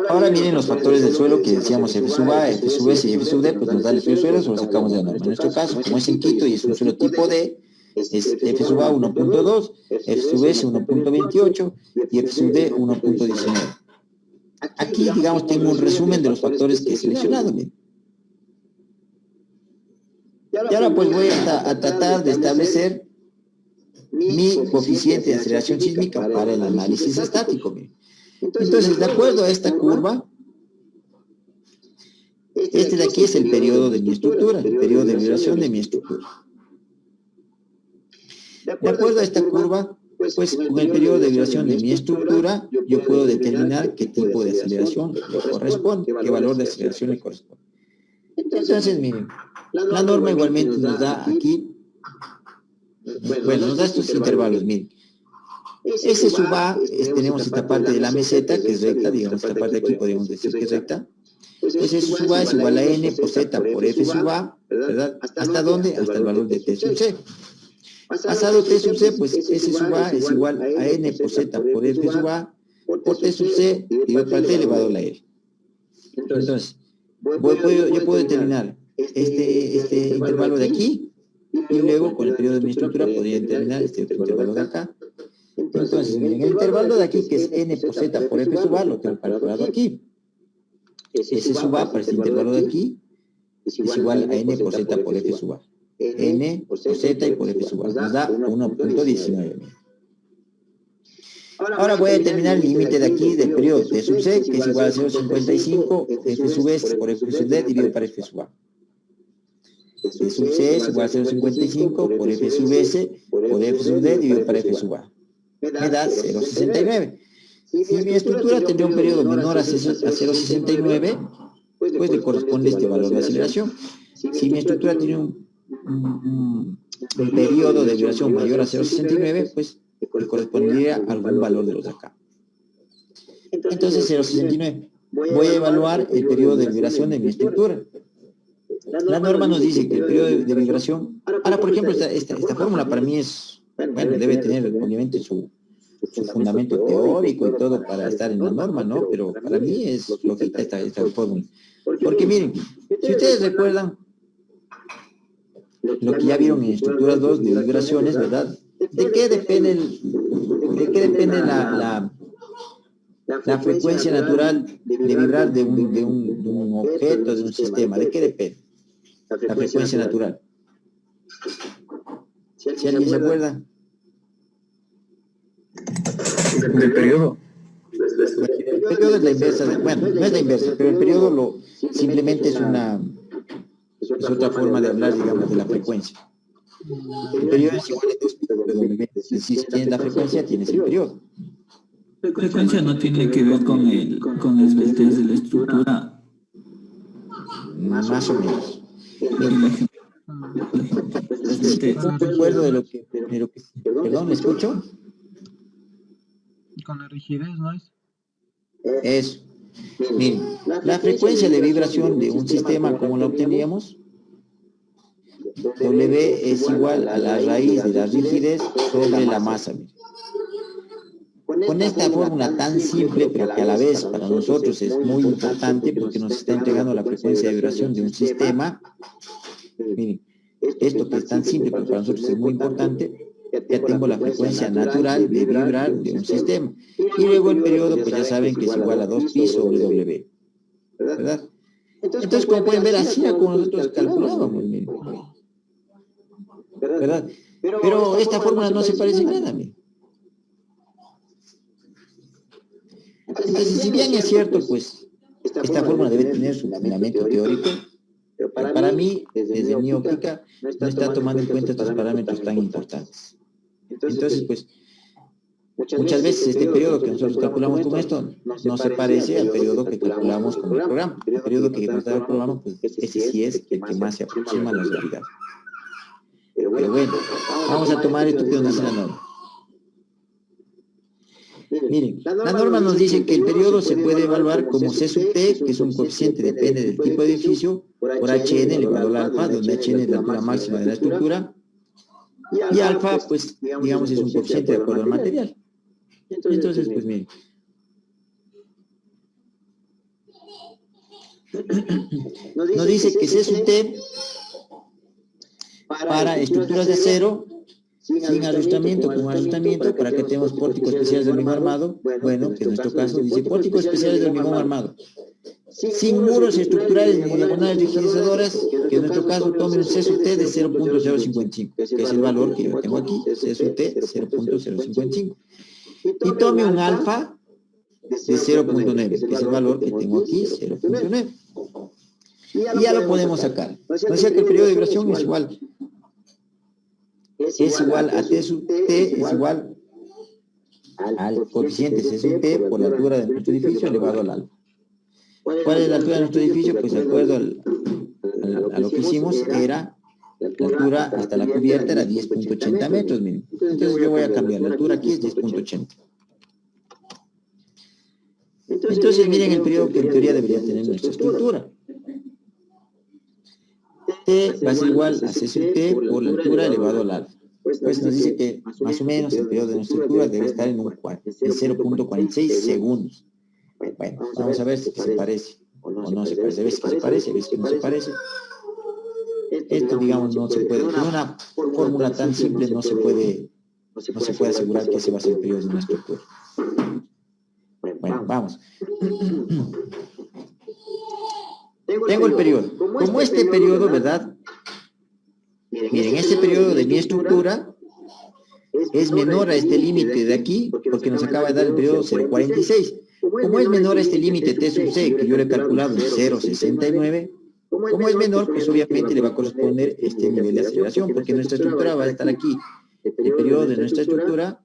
[SPEAKER 1] ahora miren los factores del suelo que decíamos F sub A, F sub S y F sub D, pues nos da el estudio de suelo, lo sacamos de la norma. En nuestro caso, como es en Quito y es un suelo tipo D, es F sub A 1.2, F sub S 1.28 y F sub D 1.19. Aquí, digamos, tengo un resumen de los factores que he seleccionado. Miren. Y ahora pues voy a tratar de establecer mi coeficiente de aceleración sísmica para el análisis estático. Miren. Entonces, de acuerdo a esta curva, este de aquí es el periodo de mi estructura, el periodo de vibración de mi estructura. De acuerdo a esta curva, Pues con el periodo de vibración de mi estructura, yo puedo determinar qué tipo de aceleración le corresponde, qué valor de aceleración le corresponde. Entonces, miren, la norma igualmente nos da aquí, bueno, nos da estos intervalos, miren. S sub A, tenemos esta parte de la meseta, que es recta, digamos, esta parte de aquí podríamos decir que es recta. Pues S sub A es igual a N por Z por F sub A, ¿verdad? ¿Hasta dónde? Hasta el valor de T sub C. Pasado T sub C, pues S sub A es igual a N por Z por F sub A por T sub C dividido por T elevado a la L. Entonces, yo puedo determinar este intervalo de aquí y luego con el periodo de mi estructura podría determinar este otro intervalo de acá. Entonces, miren, el intervalo de aquí que es N por Z por F sub A lo tengo calculado aquí. S sub A para este intervalo de aquí es igual a N por Z por F sub A. N por Z y por F sub A. Nos da 1.19. Ahora voy a determinar el límite de aquí del periodo T sub C, que es igual a 0.55 F sub S por F sub D dividido por F sub A. T sub C es igual a 0.55 por F sub S por F sub D dividido por F sub A. Me da 0.69. Si mi estructura tendría un periodo menor a 0.69, pues le corresponde este valor de aceleración. Si mi estructura tiene un periodo de vibración mayor a 0.69, pues le correspondería algún valor de los de acá. Entonces 0.69. Voy a evaluar el periodo de vibración de mi estructura. La norma nos dice que el periodo de vibración... Ahora, por ejemplo, esta fórmula para mí es... Bueno, debe tener obviamente su fundamento teórico y todo para estar en la norma, ¿no? Pero para mí es lógica esta fórmula. Porque miren, si ustedes recuerdan lo que ya vieron en estructuras 2 de vibraciones, ¿verdad? ¿De qué depende la frecuencia natural de vibrar de un objeto, de un sistema? ¿De qué depende la frecuencia natural? ¿Si alguien se acuerda?
[SPEAKER 3] ¿Del periodo?
[SPEAKER 1] El periodo es la inversa, bueno, no es la inversa, pero el periodo simplemente es otra forma de hablar, digamos, de la frecuencia. El periodo es igual a si tienes la frecuencia, tienes el periodo.
[SPEAKER 3] La frecuencia no tiene que ver con la esbeltez de la estructura.
[SPEAKER 1] Más o menos. No recuerdo de lo que... Perdón, ¿me escucho?
[SPEAKER 2] Con la rigidez, ¿no es?
[SPEAKER 1] Eso. Miren, la frecuencia de vibración de un sistema, ¿cómo la obteníamos? W es igual a la raíz de la rigidez sobre la masa. Miren. Con esta fórmula tan simple, pero que a la vez para nosotros es muy importante porque nos está entregando la frecuencia de vibración de un sistema. Miren, esto que es tan simple, pero para nosotros es muy importante. Ya tengo la frecuencia natural de vibrar de un sistema. Y luego el periodo, pues ya saben que es igual a 2pi sobre W. ¿Verdad? Entonces, como pueden ver, así era como nosotros calculábamos. Miren. ¿Verdad? Pero esta fórmula no se parece en nada. Miren. Entonces, si bien es cierto, pues, esta fórmula debe tener su fundamento teórico, pero para mí, desde mi óptica, no está tomando en cuenta estos parámetros tan importantes. Entonces, pues, muchas veces este periodo que nosotros calculamos con esto no se parece al periodo que calculamos con el programa. El periodo que nos da el programa, pues, ese sí es el que más se aproxima a la realidad. Pero bueno, vamos a tomar esto que nos dice la norma. Miren, la norma nos dice que el periodo se puede evaluar como C sub T, que es un coeficiente, depende del tipo de edificio, por HN elevado al alfa, donde HN es la altura máxima de la estructura, y alfa, pues, digamos, es un coeficiente de acuerdo al material. Entonces, pues, miren. Nos dice que C sub T, para estructuras de acero, sin ajustamiento, con ajustamiento, para que tenemos pórticos especiales de hormigón armado, bueno, que en nuestro caso dice pórticos especiales de hormigón armado, sin muros estructurales ni diagonales rigidizadoras, que en nuestro caso tome un C sub T de 0.055, que es el valor que yo tengo aquí, C sub T 0.055, y tome un alfa de 0.9, que es el valor que tengo aquí, 0.9, y ya lo podemos sacar. O sea que el periodo de vibración es igual a T sub T es igual al coeficiente C P por la altura de nuestro edificio elevado al alfa. ¿Cuál es la altura de nuestro edificio? Pues de acuerdo a lo que hicimos, era la altura hasta la cubierta era 10.80 metros. Miren. Entonces yo voy a cambiar, la altura aquí es 10.80. Entonces miren el periodo que en teoría debería tener nuestra estructura. T va a ser igual a C sub T por la altura elevado al alfa. Pues nos dice que más o menos el periodo de nuestra estructura debe estar en 0.46 segundos. Bueno, vamos a ver si se parece o no se parece. A veces que se parece, a veces que no se parece. Esto, digamos, no se puede, con una fórmula tan simple no se puede asegurar que ese va a ser el periodo de una estructura. Bueno, vamos. Tengo el periodo. Como este periodo, ¿verdad? Miren, este periodo de mi estructura es menor a este límite de aquí, porque nos acaba de dar el periodo 0.46. Como es menor a este límite T sub C, que yo le he calculado en 0.69, como es menor, pues obviamente le va a corresponder este nivel de aceleración, porque nuestra estructura va a estar aquí. El periodo de nuestra estructura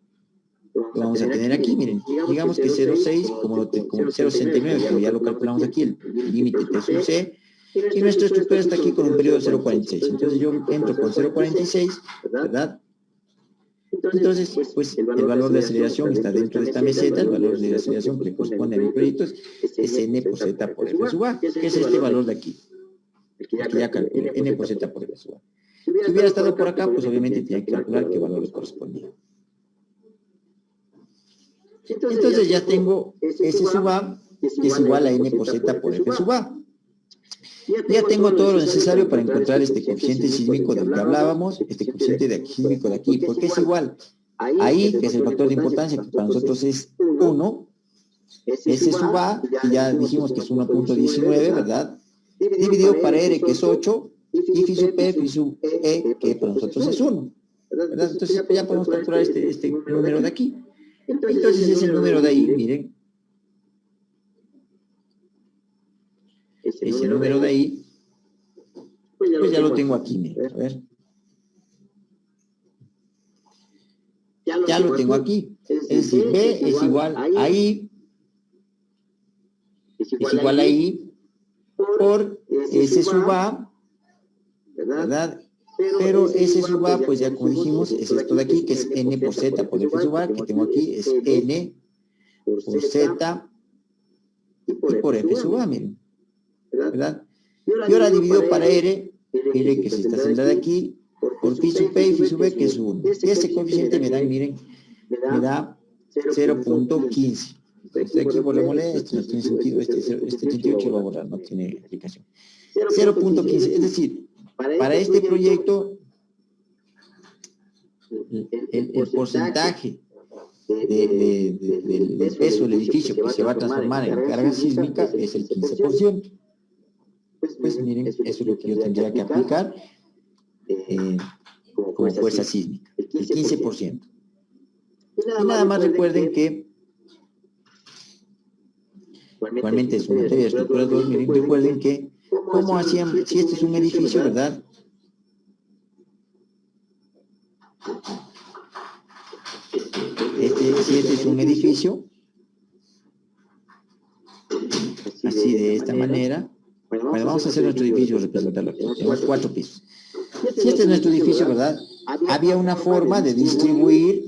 [SPEAKER 1] lo vamos a tener aquí, miren. Digamos que 0.6, como 0.69, como ya lo calculamos aquí, el límite T sub C, y nuestra estructura está aquí con un periodo de 0.46. Entonces yo entro con 0.46, ¿verdad? Entonces, pues el valor de aceleración está dentro de esta meseta, el valor de aceleración que le corresponde a mi proyecto es n por z por f sub a, que es este valor de aquí. Aquí ya calculé, n por z por f sub a. Si hubiera estado por acá, pues obviamente tenía que calcular qué valor le correspondía. Entonces ya tengo S sub a, que es igual a n por z por f sub a. Ya tengo todo lo necesario para encontrar este coeficiente sísmico del que hablábamos, este coeficiente de sísmico de aquí, porque es igual ahí, que es el factor de importancia, que para nosotros es 1, S sub a, que ya dijimos que es 1.19, ¿verdad? Dividido para R, que es 8, y phi sub P, phi sub E, que para nosotros es 1, ¿verdad? Entonces ya podemos calcular este número de aquí. Entonces es el número de ahí, miren. Ese número de ahí, pues ya lo tengo aquí, miren, a ver. Ya lo tengo aquí. Es decir, B es igual a I, es igual a I por S sub A, ¿verdad? Pero S sub A, pues ya como dijimos, es esto de aquí, que es N por Z por F sub A, que tengo aquí, es N por Z y por F sub A, miren, ¿verdad? Y ahora dividido para R, R que es esta celda de aquí, por phi sub P y phi sub B, que es 1. Y ese coeficiente me da, miren, me da 0.15. Aquí borrémosle, esto no tiene sentido, este 38 lo voy a borrar, no tiene aplicación. 0.15, es decir, para este proyecto, el porcentaje del peso del edificio que se va a transformar en carga sísmica es el 15%. Pues miren, eso es lo que yo tendría que aplicar como fuerza sísmica, el 15%. Y nada más recuerden que igualmente es una materia de estructura 2, miren, recuerden que cómo hacían, si este es un edificio, ¿verdad? Si este es un edificio, así de esta manera, bueno, vamos a hacer nuestro edificio, representarlo aquí. Tenemos 4 pisos. Si este es nuestro edificio, ¿verdad? Había una forma de distribuir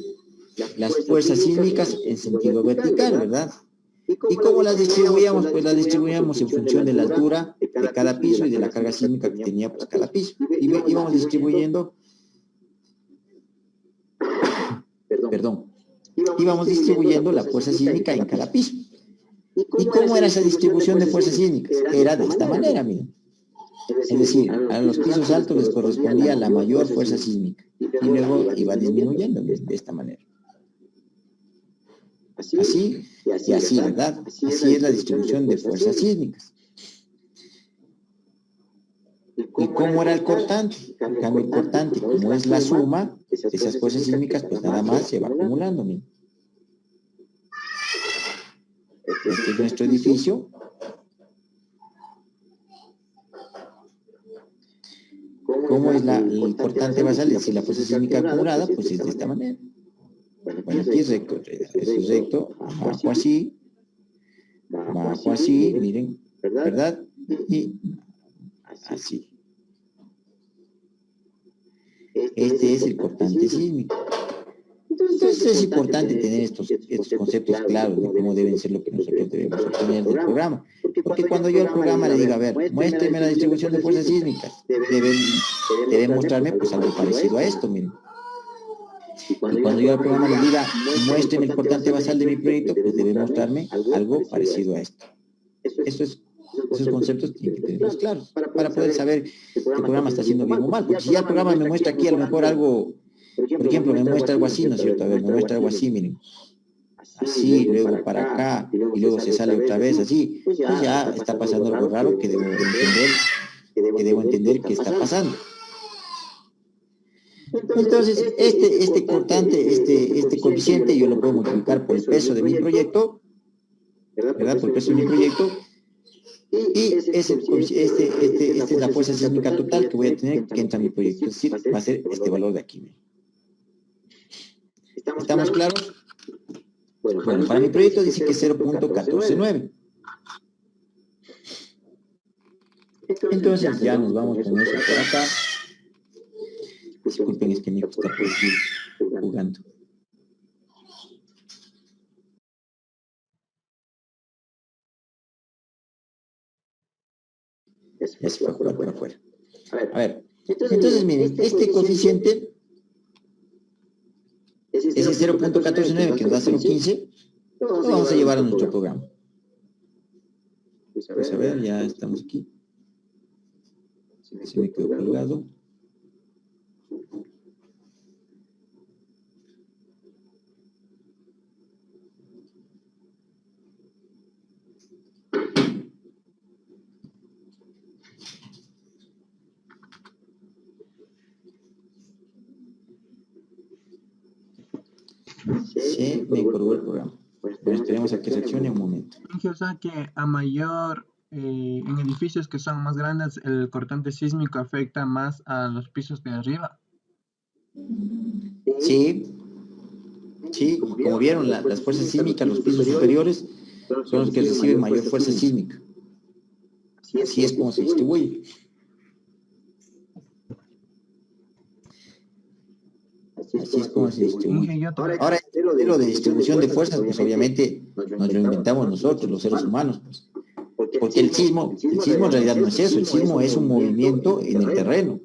[SPEAKER 1] las fuerzas sísmicas en sentido vertical, ¿verdad? ¿Y cómo las distribuíamos? Pues las distribuíamos en función de la altura de cada piso y de la carga sísmica que tenía pues cada piso. Y íbamos distribuyendo, íbamos distribuyendo la fuerza sísmica en cada piso. ¿Y cómo era esa distribución de fuerzas sísmicas? Era de esta manera, miren. Es decir, a los pisos altos les correspondía la mayor fuerza sísmica y luego iba disminuyendo de esta manera. Así y así, ¿verdad? Así es la distribución de fuerzas sísmicas. ¿Y cómo era el cortante? En cambio, el cortante, como es la suma de esas fuerzas sísmicas, pues nada más se va acumulando, miren. Este es nuestro edificio. ¿Cómo es el cortante basal? Es decir, la fuerza sísmica acumulada, pues es de esta manera. Bueno, aquí es recto, es recto, bajo así, miren, ¿verdad? Y así. Este es el cortante sísmico. Entonces es importante tener estos conceptos claros de cómo deben ser lo que nosotros debemos obtener del programa. Porque cuando yo al programa le digo, a ver, muéstreme la distribución de fuerzas sísmicas, debe mostrarme pues algo parecido a esto, miren. Y cuando yo al programa le diga, muéstreme el cortante basal de mi proyecto, pues debe mostrarme algo parecido a esto. Esos conceptos tienen que tenerlos claros para poder saber si el programa está haciendo bien o mal. Porque si ya el programa me muestra aquí a lo mejor algo, por ejemplo, me muestra algo así, ¿no es cierto? A ver, me muestra algo así, miren. Así, luego para acá, y luego se sale otra vez así. Pues ya está pasando algo raro que debo entender qué está pasando. Entonces, este cortante, este coeficiente, yo lo puedo multiplicar por el peso de mi proyecto, ¿verdad? Por el peso de mi proyecto. Y esta es la fuerza sísmica total que voy a tener que entra en mi proyecto. Es decir, va a ser este valor de aquí. ¿Estamos claros? Bueno, para mi proyecto dice que es 0.149. Entonces ya nos vamos con eso por acá. Disculpen, es que mi hijo está por aquí jugando. Ya se fue a jugar por afuera. A ver, entonces miren, este coeficiente, ese 0.149 que nos da 0.15, lo vamos a llevar a nuestro programa. Pues a ver, ya estamos aquí. Se me quedó colgado. Se me colgó el programa. Bueno, esperemos a que reaccione un momento.
[SPEAKER 2] O sea que a mayor, en edificios que son más grandes, el cortante sísmico afecta más a los pisos de arriba.
[SPEAKER 1] Sí, como vieron, las fuerzas sísmicas, los pisos superiores, son los que reciben mayor fuerza sísmica. Así es como se distribuye. Así es como se distribuye. Ahora, lo de distribución de fuerzas, pues obviamente nos lo inventamos nosotros, los seres humanos, pues. Porque el sismo en realidad no es eso, el sismo es un movimiento en el terreno.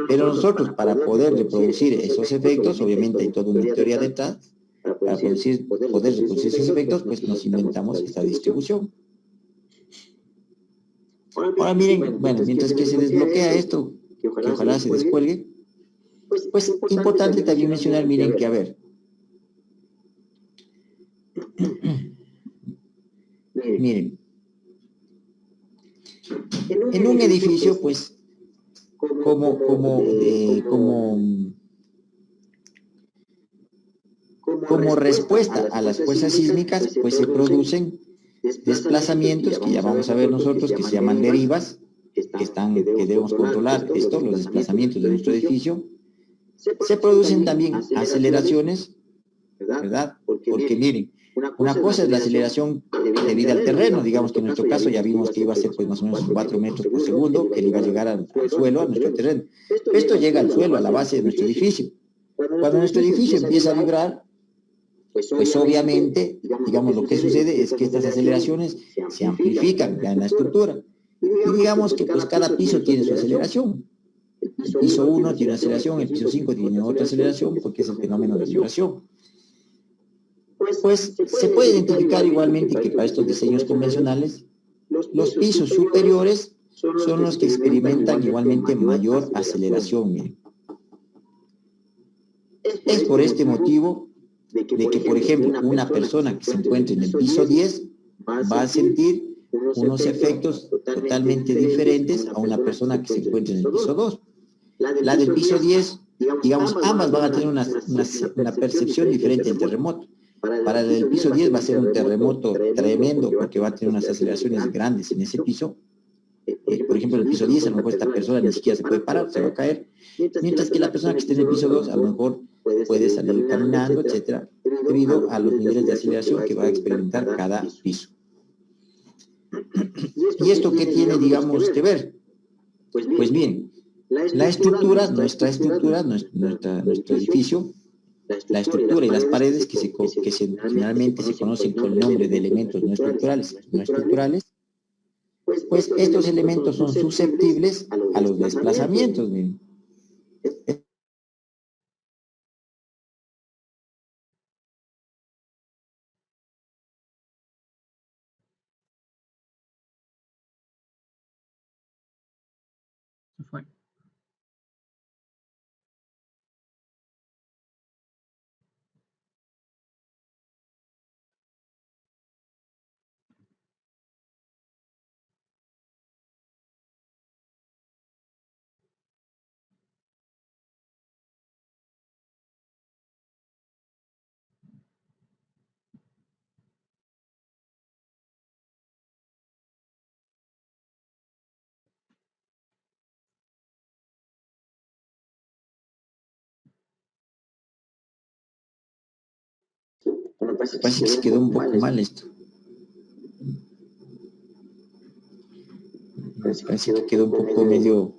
[SPEAKER 1] Pero nosotros, para poder reproducir esos efectos, obviamente hay toda una teoría detrás, para poder reproducir esos efectos, pues nos inventamos esta distribución. Ahora miren, bueno, mientras que se desbloquea esto, que ojalá se descuelgue, pues importante también mencionar, miren que a ver, miren, en un edificio, pues, como respuesta a las fuerzas sísmicas, pues se producen desplazamientos que ya vamos a ver nosotros, que se llaman derivas, que debemos controlar los desplazamientos de nuestro edificio. Se producen también aceleraciones, ¿verdad? Porque miren, una cosa es la aceleración debida al terreno, digamos que en nuestro caso ya vimos que iba a ser pues más o menos 4 metros por segundo, que iba a llegar al suelo, a nuestro terreno. Esto llega al suelo, a la base de nuestro edificio. Cuando nuestro edificio empieza a vibrar, pues obviamente, digamos, lo que sucede es que estas aceleraciones se amplifican ya en la estructura. Y digamos que pues cada piso tiene su aceleración. El piso 1 tiene una aceleración, el piso 5 tiene otra aceleración, porque es el fenómeno de vibración. Pues se puede identificar igualmente que para estos diseños convencionales, los pisos superiores son los que experimentan igualmente mayor aceleración. Miren. Es por este motivo de que, por ejemplo, una persona que se encuentre en el piso 10 va a sentir unos efectos totalmente diferentes a una persona que se encuentre en el piso 2. La del piso 10, digamos, ambas van a tener una percepción diferente del terremoto. Para el piso 10 va a ser un terremoto tremendo porque va a tener unas aceleraciones grandes en ese piso. Por ejemplo, en el piso 10 a lo mejor esta persona ni siquiera se puede parar, se va a caer. Mientras que la persona que esté en el piso 2 a lo mejor puede salir caminando, etcétera, debido a los niveles de aceleración que va a experimentar cada piso. ¿Y esto qué tiene, digamos, que ver? Pues bien, la estructura, nuestro edificio, la estructura y las paredes generalmente se conocen con el nombre de elementos no estructurales, pues estos elementos son susceptibles a los desplazamientos. Miren.
[SPEAKER 2] Se fue.
[SPEAKER 1] Parece que se quedó un poco mal esto. Parece que quedó un poco medio